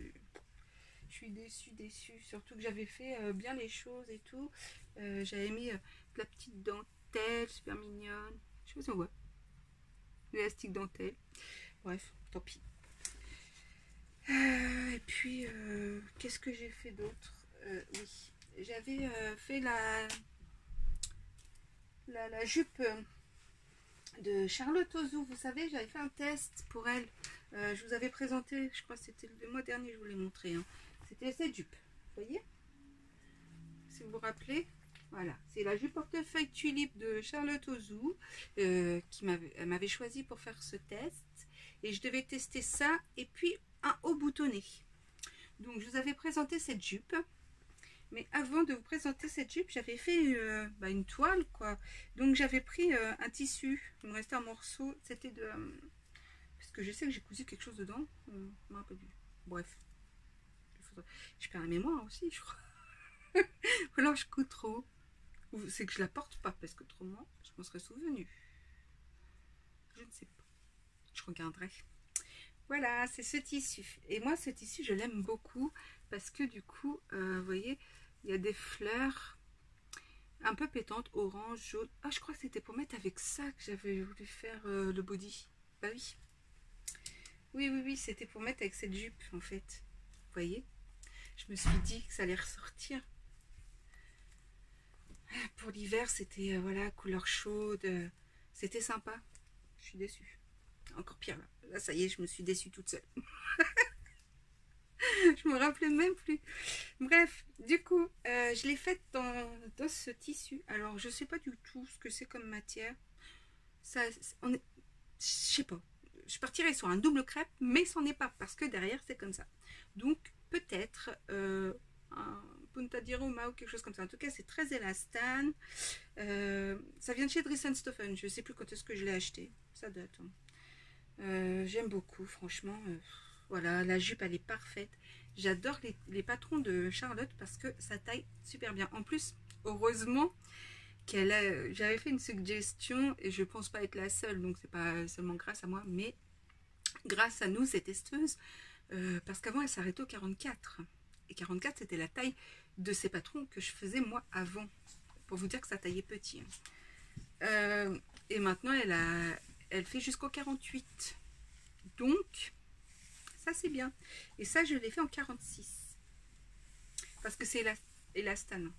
suis déçue. Surtout que j'avais fait bien les choses et tout. J'avais mis de la petite dentelle super mignonne. Je sais pas si on voit. L'élastique dentelle. Bref, tant pis. Et puis, qu'est-ce que j'ai fait d'autre? Oui, j'avais fait la jupe de Charlotte Ozou. Vous savez, j'avais fait un test pour elle. Je vous avais présenté, je crois que c'était le mois dernier, je vous l'ai montré. Hein. C'était cette jupe, vous voyez? si vous vous rappelez. Voilà, c'est la jupe portefeuille tulipe de Charlotte Ozou, elle m'avait choisi pour faire ce test. Et je devais tester ça et puis un haut boutonné. Donc, je vous avais présenté cette jupe. Mais avant de vous présenter cette jupe, j'avais fait une toile, quoi. Donc, j'avais pris un tissu. Il me restait un morceau. C'était de... parce que je sais que j'ai cousu quelque chose dedans. Je me rappelle plus. Bref. Je perds la mémoire aussi, je crois. Ou alors, je couds trop. Ou c'est que je la porte pas, parce que autrement, je m'en serais souvenu. Je ne sais pas. Je regarderai. Voilà, c'est ce tissu. Et moi, ce tissu, je l'aime beaucoup parce que du coup, vous voyez, il y a des fleurs un peu pétantes, orange, jaune. Ah, je crois que c'était pour mettre avec ça que j'avais voulu faire le body. Bah oui. Oui, c'était pour mettre avec cette jupe, en fait. Vous voyez, je me suis dit que ça allait ressortir. Pour l'hiver, c'était, voilà, couleur chaude. C'était sympa. Je suis déçue. Encore pire, là. Là, ça y est, je me suis déçue toute seule. Je me rappelais même plus. Bref, du coup, je l'ai faite dans ce tissu. Alors, je sais pas du tout ce que c'est comme matière. Ça, je sais pas. Je partirais sur un double crêpe, mais c'en est pas parce que derrière, c'est comme ça. Donc, peut-être un Punta di Roma ou quelque chose comme ça. En tout cas, c'est très élastane. Ça vient de chez Dries & Stephen. Je sais plus quand est-ce que je l'ai acheté. Ça date. Hein. J'aime beaucoup, franchement. Voilà, la jupe, elle est parfaite. J'adore les patrons de Charlotte parce que ça taille super bien. En plus, heureusement j'avais fait une suggestion et je pense pas être la seule. Donc, c'est pas seulement grâce à moi, mais grâce à nous, ces testeuses. Parce qu'avant, elle s'arrêtait au 44. Et 44, c'était la taille de ces patrons que je faisais moi avant. Pour vous dire que ça taillait petit. Et maintenant, elle fait jusqu'au 48. Donc... ça c'est bien. Et ça je l'ai fait en 46. Parce que c'est élastane.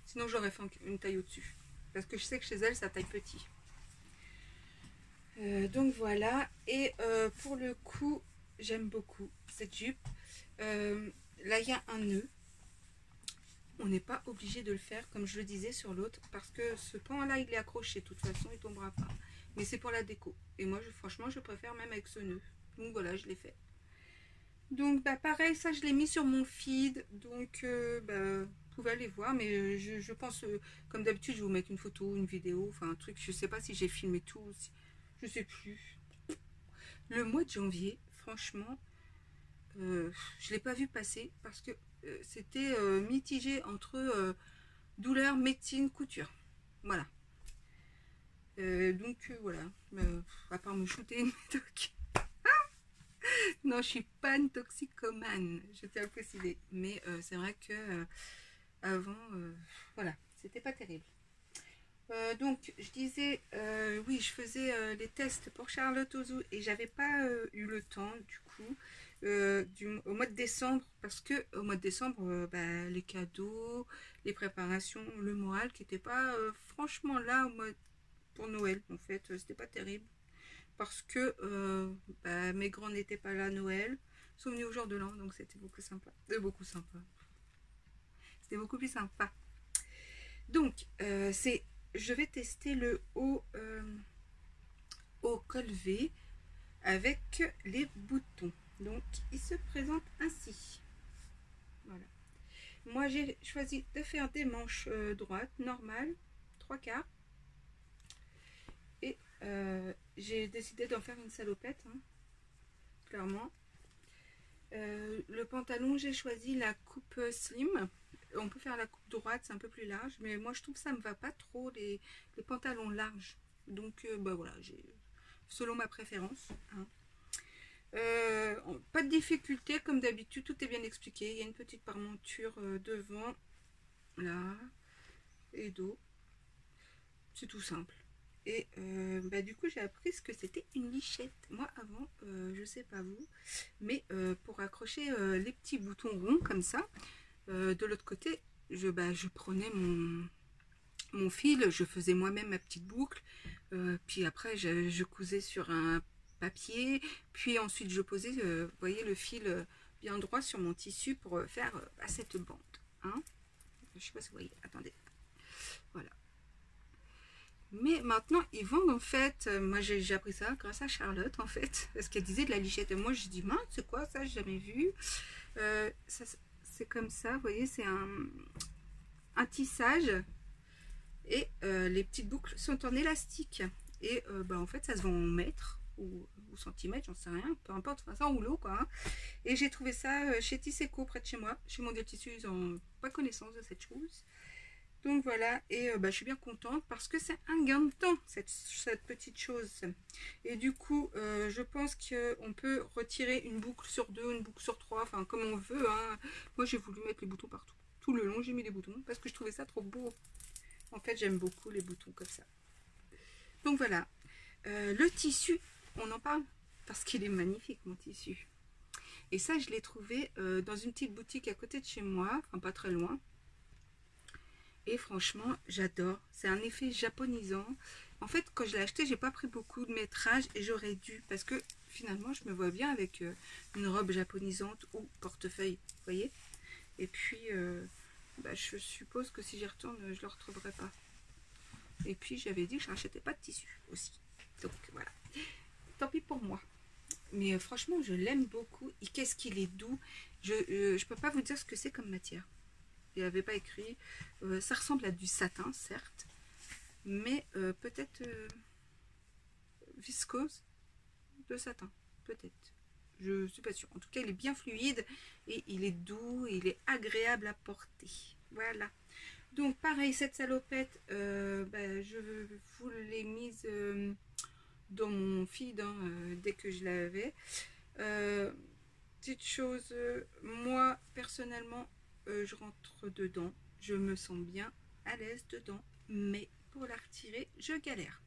Sinon j'aurais fait une taille au-dessus. Parce que je sais que chez elle ça taille petit. Donc voilà. Et pour le coup, j'aime beaucoup cette jupe. Là il y a un nœud. On n'est pas obligé de le faire comme je le disais sur l'autre. Parce que ce pan là il est accroché. De toute façon il ne tombera pas. Mais c'est pour la déco. Et moi franchement je préfère même avec ce nœud. Donc voilà, je l'ai fait. Donc pareil, ça je l'ai mis sur mon feed, donc vous pouvez aller voir, mais je pense, comme d'habitude, je vais vous mettre une photo, une vidéo, enfin un truc, je sais pas si j'ai filmé tout, je sais plus. Le mois de janvier, franchement, je l'ai pas vu passer parce que c'était mitigé entre douleur, médecine, couture. Voilà. Donc voilà, à part me shooter une médoc. Non, je suis pas une toxicomane, je tiens à le préciser. Mais c'est vrai que avant, voilà, c'était pas terrible. Donc, je disais, oui, je faisais les tests pour Charlotte Ozou et j'avais pas eu le temps, du coup, au mois de décembre, parce que au mois de décembre, les cadeaux, les préparations, le moral qui n'était pas franchement là pour Noël, en fait, c'était pas terrible. Parce que mes grands n'étaient pas là à Noël, ils sont venus au jour de l'an, donc c'était beaucoup sympa. C'était beaucoup plus sympa. Donc, je vais tester le haut col V avec les boutons. Donc, il se présente ainsi. Voilà. Moi, j'ai choisi de faire des manches droites, normales, 3/4. Et j'ai décidé d'en faire une salopette, hein, clairement. Le pantalon, j'ai choisi la coupe slim. On peut faire la coupe droite, c'est un peu plus large, mais moi je trouve que ça me va pas trop les pantalons larges. Donc voilà, selon ma préférence. Hein. Pas de difficulté, comme d'habitude, tout est bien expliqué. Il y a une petite parmenture devant, là, et dos. C'est tout simple. Et du coup j'ai appris ce que c'était une lichette. Moi avant, je sais pas vous, mais pour accrocher les petits boutons ronds comme ça, de l'autre côté, je prenais mon fil, je faisais moi-même ma petite boucle, puis après je cousais sur un papier, puis ensuite je posais, vous voyez, le fil bien droit sur mon tissu pour faire cette bande. Hein. je sais pas si vous voyez, attendez, voilà. Mais maintenant, ils vendent en fait, moi j'ai appris ça grâce à Charlotte en fait, parce qu'elle disait de la lichette. Et moi je dis, mince, c'est quoi ça, j'ai jamais vu. C'est comme ça, vous voyez, c'est un tissage. Et les petites boucles sont en élastique. Et en fait, ça se vend en mètres ou centimètres, j'en sais rien, peu importe, enfin ça en rouleau quoi. Hein. Et j'ai trouvé ça chez Tisseco, près de chez moi. Chez Mondial Tissu, ils n'ont pas connaissance de cette chose. Donc voilà, et je suis bien contente parce que c'est un gain de temps, cette petite chose. Et du coup, je pense qu'on peut retirer une boucle sur 2, une boucle sur 3, enfin comme on veut. Hein. Moi, j'ai voulu mettre les boutons partout. Tout le long, j'ai mis des boutons parce que je trouvais ça trop beau. En fait, j'aime beaucoup les boutons comme ça. Donc voilà, le tissu, on en parle parce qu'il est magnifique, mon tissu. Et ça, je l'ai trouvé dans une petite boutique à côté de chez moi, enfin pas très loin. Et franchement, j'adore. C'est un effet japonisant. En fait, quand je l'ai acheté, j'ai pas pris beaucoup de métrage et j'aurais dû. Parce que finalement, je me vois bien avec une robe japonisante ou portefeuille. Vous voyez? Et puis, je suppose que si j'y retourne, je ne le retrouverai pas. Et puis, j'avais dit que je n'achetais pas de tissu aussi. Donc, voilà. Tant pis pour moi. Mais franchement, je l'aime beaucoup. Et qu'est-ce qu'il est doux. Je peux pas vous dire ce que c'est comme matière. Il n'y avait pas écrit. Ça ressemble à du satin, certes, mais peut-être viscose de satin, peut-être. Je suis pas sûre. En tout cas, il est bien fluide et il est doux et il est agréable à porter. Voilà. Donc, pareil, cette salopette, je vous l'ai mise dans mon feed hein, dès que je l'avais. Petite chose, moi, personnellement, je rentre dedans, je me sens bien à l'aise dedans, mais pour la retirer, je galère.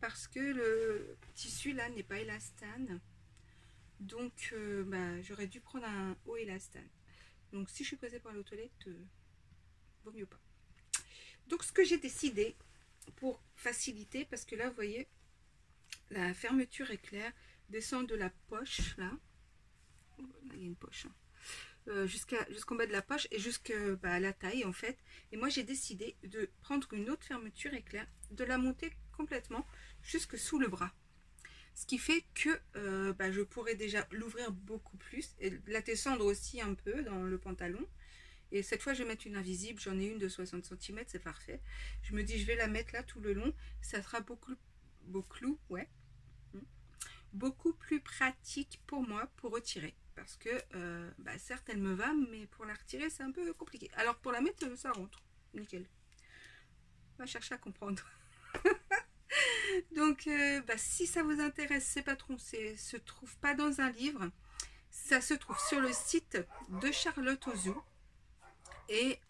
Parce que le tissu là n'est pas élastane, donc j'aurais dû prendre un haut élastane. Donc si je suis pressée par aller aux toilettes, vaut mieux pas. Donc ce que j'ai décidé pour faciliter, parce que là vous voyez, la fermeture est claire, descend de la poche là, là il y a une poche, hein. Jusqu'en bas de la poche et jusqu'à la taille en fait. Et moi j'ai décidé de prendre une autre fermeture éclair, de la monter complètement jusque sous le bras. Ce qui fait que je pourrais déjà l'ouvrir beaucoup plus et la descendre aussi un peu dans le pantalon. Et cette fois je vais mettre une invisible, j'en ai une de 60 cm, c'est parfait. Je me dis je vais la mettre là tout le long, ça sera beaucoup plus pratique pour moi pour retirer. Parce que, certes, elle me va, mais pour la retirer, c'est un peu compliqué. Alors, pour la mettre, ça rentre. Nickel. On va chercher à comprendre. Donc, si ça vous intéresse, ces patrons ne se trouvent pas dans un livre. Ça se trouve sur le site de Charlotte Ozu. Et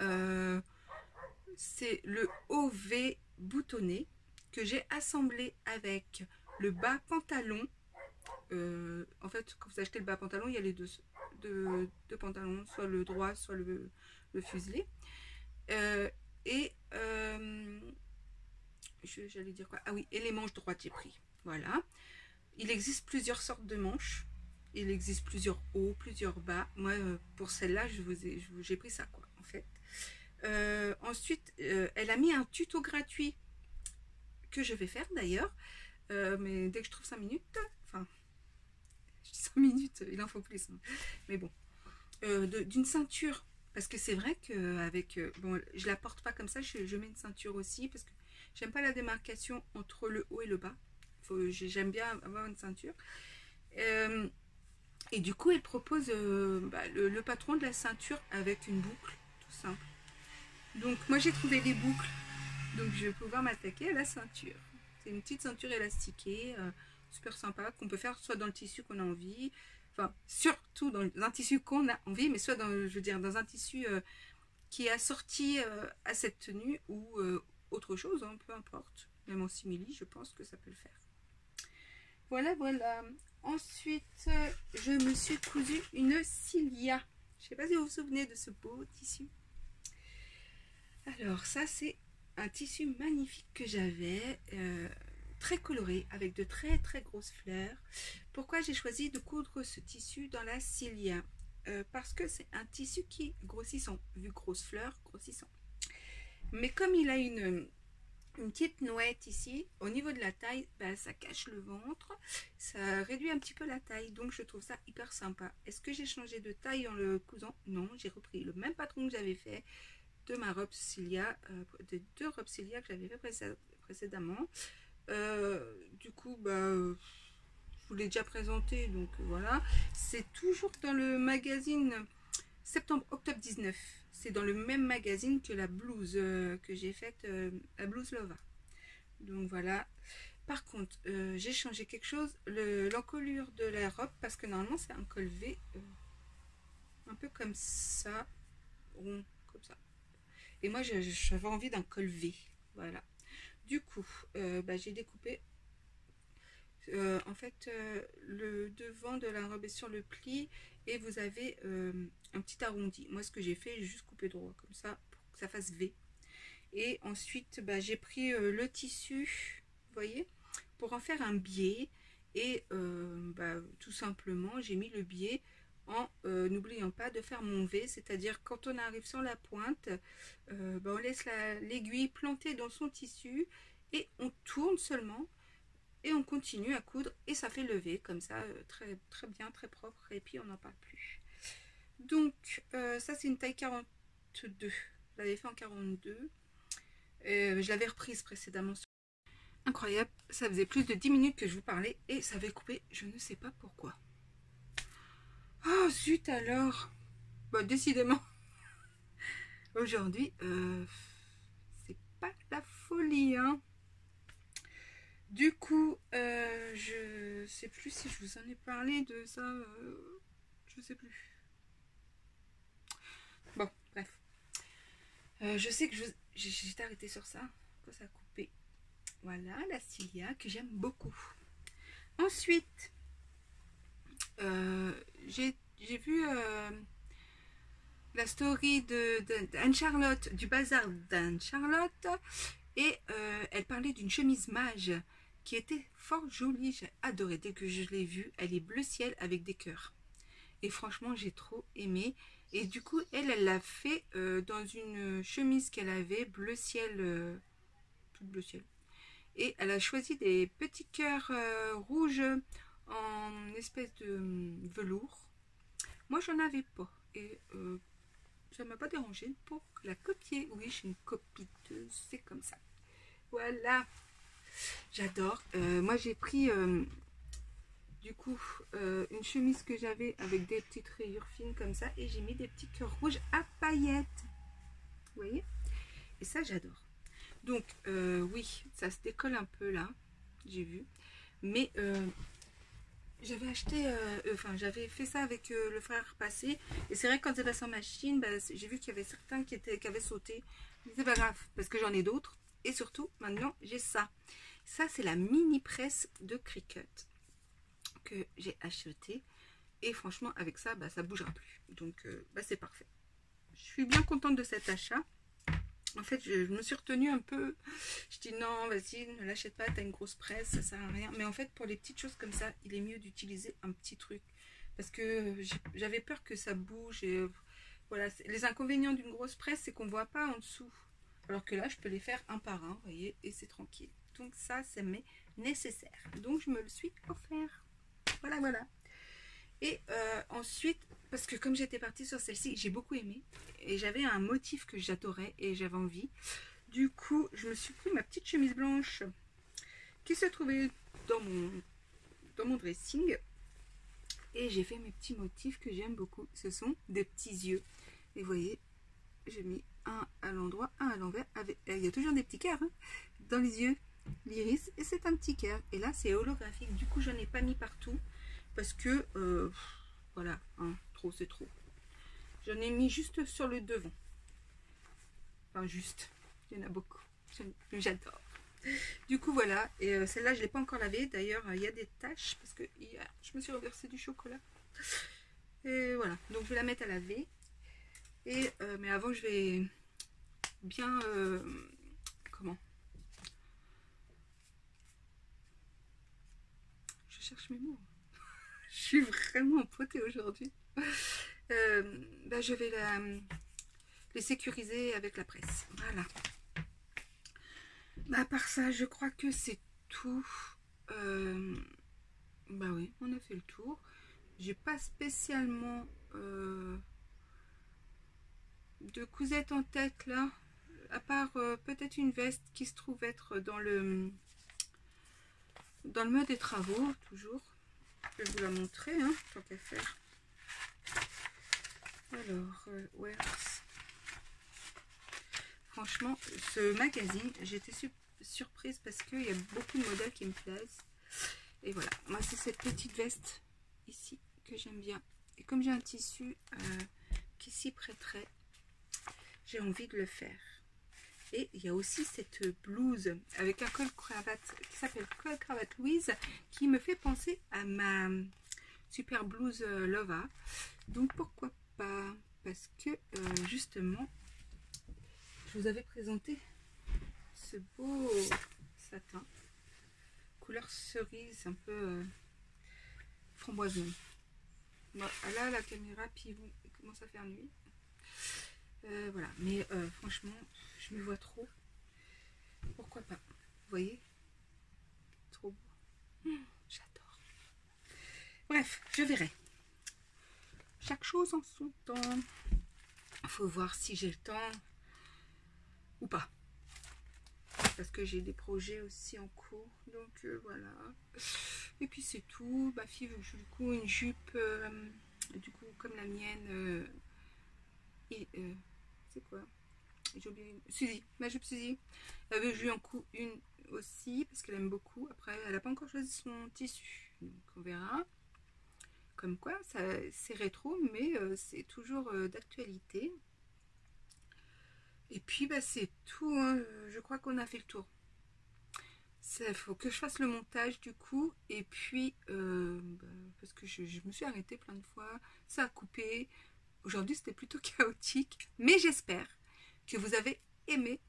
c'est le OV boutonné que j'ai assemblé avec le bas pantalon. En fait, quand vous achetez le bas pantalon, il y a les deux pantalons, soit le droit, soit le fuselé. J'allais dire quoi? Ah oui, et les manches droites, j'ai pris. Voilà. Il existe plusieurs sortes de manches. Il existe plusieurs hauts, plusieurs bas. Moi, pour celle-là, j'ai pris ça, quoi, en fait. Ensuite, elle a mis un tuto gratuit que je vais faire d'ailleurs. Mais dès que je trouve 5 minutes, enfin, 5 minutes, il en faut plus. Hein. Mais bon, d'une ceinture. Parce que c'est vrai qu'avec... bon, je la porte pas comme ça, je mets une ceinture aussi. Parce que j'aime pas la démarcation entre le haut et le bas. J'aime bien avoir une ceinture. Et du coup, elle propose le patron de la ceinture avec une boucle, tout simple. Donc, moi, j'ai trouvé les boucles. Donc, je vais pouvoir m'attaquer à la ceinture. C'est une petite ceinture élastiquée, super sympa, qu'on peut faire soit dans le tissu qu'on a envie, enfin, surtout dans un tissu qu'on a envie, mais soit dans, je veux dire, dans un tissu qui est assorti à cette tenue ou autre chose, hein, peu importe. Même en simili, je pense que ça peut le faire. Voilà, voilà. Ensuite, je me suis cousu une cilia. Je ne sais pas si vous vous souvenez de ce beau tissu. Alors, ça, c'est un tissu magnifique que j'avais, très coloré, avec de très très grosses fleurs. Pourquoi j'ai choisi de coudre ce tissu dans la cilia? parce que c'est un tissu qui est grossissant, vu grosse fleur, grossissant. Mais comme il a une petite nouette ici, au niveau de la taille, bah, ça cache le ventre, ça réduit un petit peu la taille, donc je trouve ça hyper sympa. Est-ce que j'ai changé de taille en le cousant? Non, j'ai repris le même patron que j'avais fait de ma robe Cilia, de deux robes Cilia que j'avais fait précédemment. Du coup, bah, je vous l'ai déjà présenté, donc voilà. C'est toujours dans le magazine septembre-octobre 19. C'est dans le même magazine que la blouse que j'ai faite, la blouse Lova. Donc voilà. Par contre, j'ai changé quelque chose, l'encolure de la robe, parce que normalement c'est un col V, un peu comme ça, rond, comme ça. Et moi j'avais envie d'un col V. Voilà. Du coup, bah, j'ai découpé. En fait, le devant de la robe est sur le pli et vous avez un petit arrondi. Moi, ce que j'ai fait, j'ai juste coupé droit comme ça pour que ça fasse V. Et ensuite, bah, j'ai pris le tissu, vous voyez, pour en faire un biais. Et bah, tout simplement, j'ai mis le biais en n'oubliant pas de faire mon V, c'est-à-dire quand on arrive sur la pointe, bah, on laisse l'aiguille plantée dans son tissu et on tourne seulement et on continue à coudre et ça fait lever comme ça, très, très bien, très propre, et puis on n'en parle plus. Donc ça c'est une taille 42, je l'avais fait en 42, je l'avais reprise précédemment. Incroyable, ça faisait plus de 10 minutes que je vous parlais et ça avait coupé, je ne sais pas pourquoi. Oh zut alors. Bon, décidément aujourd'hui c'est pas la folie, hein. Du coup, je sais plus si je vous en ai parlé de ça, je sais plus. Bon, bref. Je sais que j'ai arrêté sur ça, quand ça a coupé. Voilà, la Cilia, que j'aime beaucoup. Ensuite, j'ai vu la story d'Anne-Charlotte, du bazar d'Anne-Charlotte, et elle parlait d'une chemise mage qui était fort jolie, j'ai adoré dès que je l'ai vue. Elle est bleu ciel avec des cœurs. Et franchement, j'ai trop aimé. Et du coup, elle l'a fait dans une chemise qu'elle avait, bleu ciel, tout bleu ciel. Et elle a choisi des petits cœurs rouges en espèce de velours. Moi, j'en avais pas. Et ça m'a pas dérangé pour la copier. Oui, je suis une copiteuse, c'est comme ça. Voilà. J'adore. Moi, j'ai pris du coup une chemise que j'avais avec des petites rayures fines comme ça et j'ai mis des petits cœurs rouges à paillettes. Vous voyez? Et ça, j'adore. Donc, oui, ça se décolle un peu là, j'ai vu. Mais j'avais acheté, enfin, j'avais fait ça avec le frère passé. Et c'est vrai que quand j'ai passé en machine, bah, j'ai vu qu'il y avait certains qui avaient sauté. Mais c'est pas grave, parce que j'en ai d'autres. Et surtout, maintenant, j'ai ça. Ça, c'est la mini presse de Cricut que j'ai acheté. Et franchement, avec ça, bah, ça bougera plus. Donc, bah, c'est parfait. Je suis bien contente de cet achat. En fait, je me suis retenue un peu. Je dis non, vas-y, ne l'achète pas, t'as une grosse presse, ça sert à rien. Mais en fait, pour les petites choses comme ça, il est mieux d'utiliser un petit truc. Parce que j'avais peur que ça bouge. Et voilà, les inconvénients d'une grosse presse, c'est qu'on ne voit pas en dessous. Alors que là, je peux les faire un par un, vous voyez, et c'est tranquille. Donc ça, ça m'est nécessaire. Donc je me le suis offert. Voilà, voilà. Et ensuite, parce que comme j'étais partie sur celle-ci, j'ai beaucoup aimé. Et j'avais un motif que j'adorais et j'avais envie. Du coup, je me suis pris ma petite chemise blanche qui se trouvait dans mon dressing. Et j'ai fait mes petits motifs que j'aime beaucoup. Ce sont des petits yeux. Et vous voyez, j'ai mis un à l'endroit, un à l'envers. Il y a toujours des petits cœurs hein, dans les yeux, l'iris. Et c'est un petit cœur. Et là, c'est holographique. Du coup, je n'en ai pas mis partout. Parce que, voilà, hein, trop c'est trop. J'en ai mis juste sur le devant. Enfin, juste. Il y en a beaucoup. J'adore. Du coup, voilà. Et celle-là, je ne l'ai pas encore lavée. D'ailleurs, il y a des taches parce que hier, je me suis reversé du chocolat. Et voilà. Donc, je vais la mettre à laver. Et, mais avant, je vais bien... comment? Je cherche mes mots. Je suis vraiment empotée aujourd'hui. je vais les sécuriser avec la presse. Voilà. À part ça, je crois que c'est tout. Oui, on a fait le tour. J'ai pas spécialement de cousettes en tête là, à part peut-être une veste qui se trouve être dans le mode des travaux, toujours. Je vais vous la montrer, hein, tant qu'à faire. Alors, Wears. Franchement, ce magazine, j'étais surprise parce qu'il y a beaucoup de modèles qui me plaisent. Et voilà, moi c'est cette petite veste ici que j'aime bien. Et comme j'ai un tissu qui s'y prêterait, j'ai envie de le faire. Et il y a aussi cette blouse avec un col cravate qui s'appelle col cravate Louise, qui me fait penser à ma super blouse Lova. Donc pourquoi pas, parce que justement je vous avais présenté ce beau satin couleur cerise, un peu framboisement. Bon, là la caméra, puis il commence à faire nuit. Voilà, mais franchement, je me vois trop. Pourquoi pas? Vous voyez? Trop beau. J'adore. Bref, je verrai. Chaque chose en son temps. Il faut voir si j'ai le temps ou pas. Parce que j'ai des projets aussi en cours. Donc voilà. Et puis c'est tout. Ma fille veut du coup une jupe, du coup comme la mienne. C'est quoi? J'ai oublié. Suzy, ma jupe Suzy. Elle veut jouer en coup une aussi parce qu'elle aime beaucoup. Après, elle n'a pas encore choisi son tissu. Donc on verra. Comme quoi, c'est rétro, mais c'est toujours d'actualité. Et puis c'est tout, hein. Je crois qu'on a fait le tour. Il faut que je fasse le montage du coup. Et puis, parce que je me suis arrêtée plein de fois. Ça a coupé. Aujourd'hui, c'était plutôt chaotique. Mais j'espère que vous avez aimé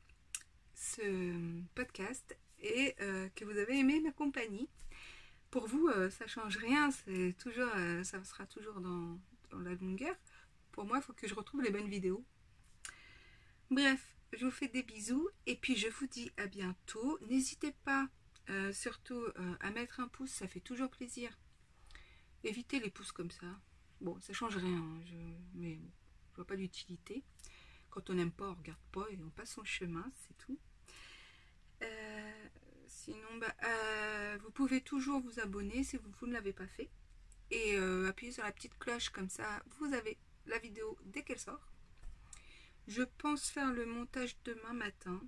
ce podcast et que vous avez aimé ma compagnie. Pour vous, ça change rien. C'est toujours, ça sera toujours dans la longueur. Pour moi, il faut que je retrouve les bonnes vidéos. Bref, je vous fais des bisous et puis je vous dis à bientôt. N'hésitez pas surtout à mettre un pouce, ça fait toujours plaisir. Évitez les pouces comme ça. Bon, ça change rien, hein, mais bon, je vois pas d'utilité. Quand on n'aime pas, on regarde pas et on passe son chemin, c'est tout. Sinon, vous pouvez toujours vous abonner si vous ne l'avez pas fait. Et appuyer sur la petite cloche, comme ça, vous avez la vidéo dès qu'elle sort. Je pense faire le montage demain matin.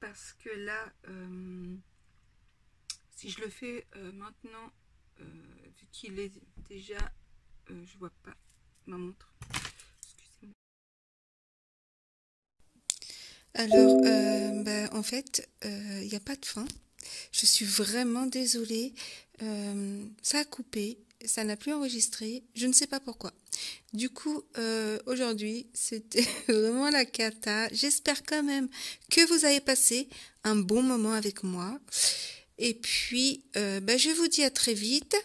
Parce que là, si je le fais maintenant, vu qu'il est déjà... je vois pas ma montre. Excusez-moi. Alors, en fait, il n'y a pas de fin. Je suis vraiment désolée. Ça a coupé. Ça n'a plus enregistré. Je ne sais pas pourquoi. Du coup, aujourd'hui, c'était vraiment la cata. J'espère quand même que vous avez passé un bon moment avec moi. Et puis, je vous dis à très vite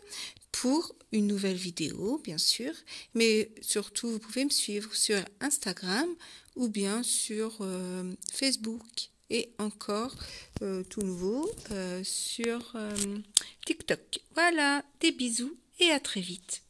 pour une nouvelle vidéo, bien sûr. Mais surtout, vous pouvez me suivre sur Instagram ou bien sur Facebook. Et encore, tout nouveau, sur TikTok. Voilà, des bisous et à très vite.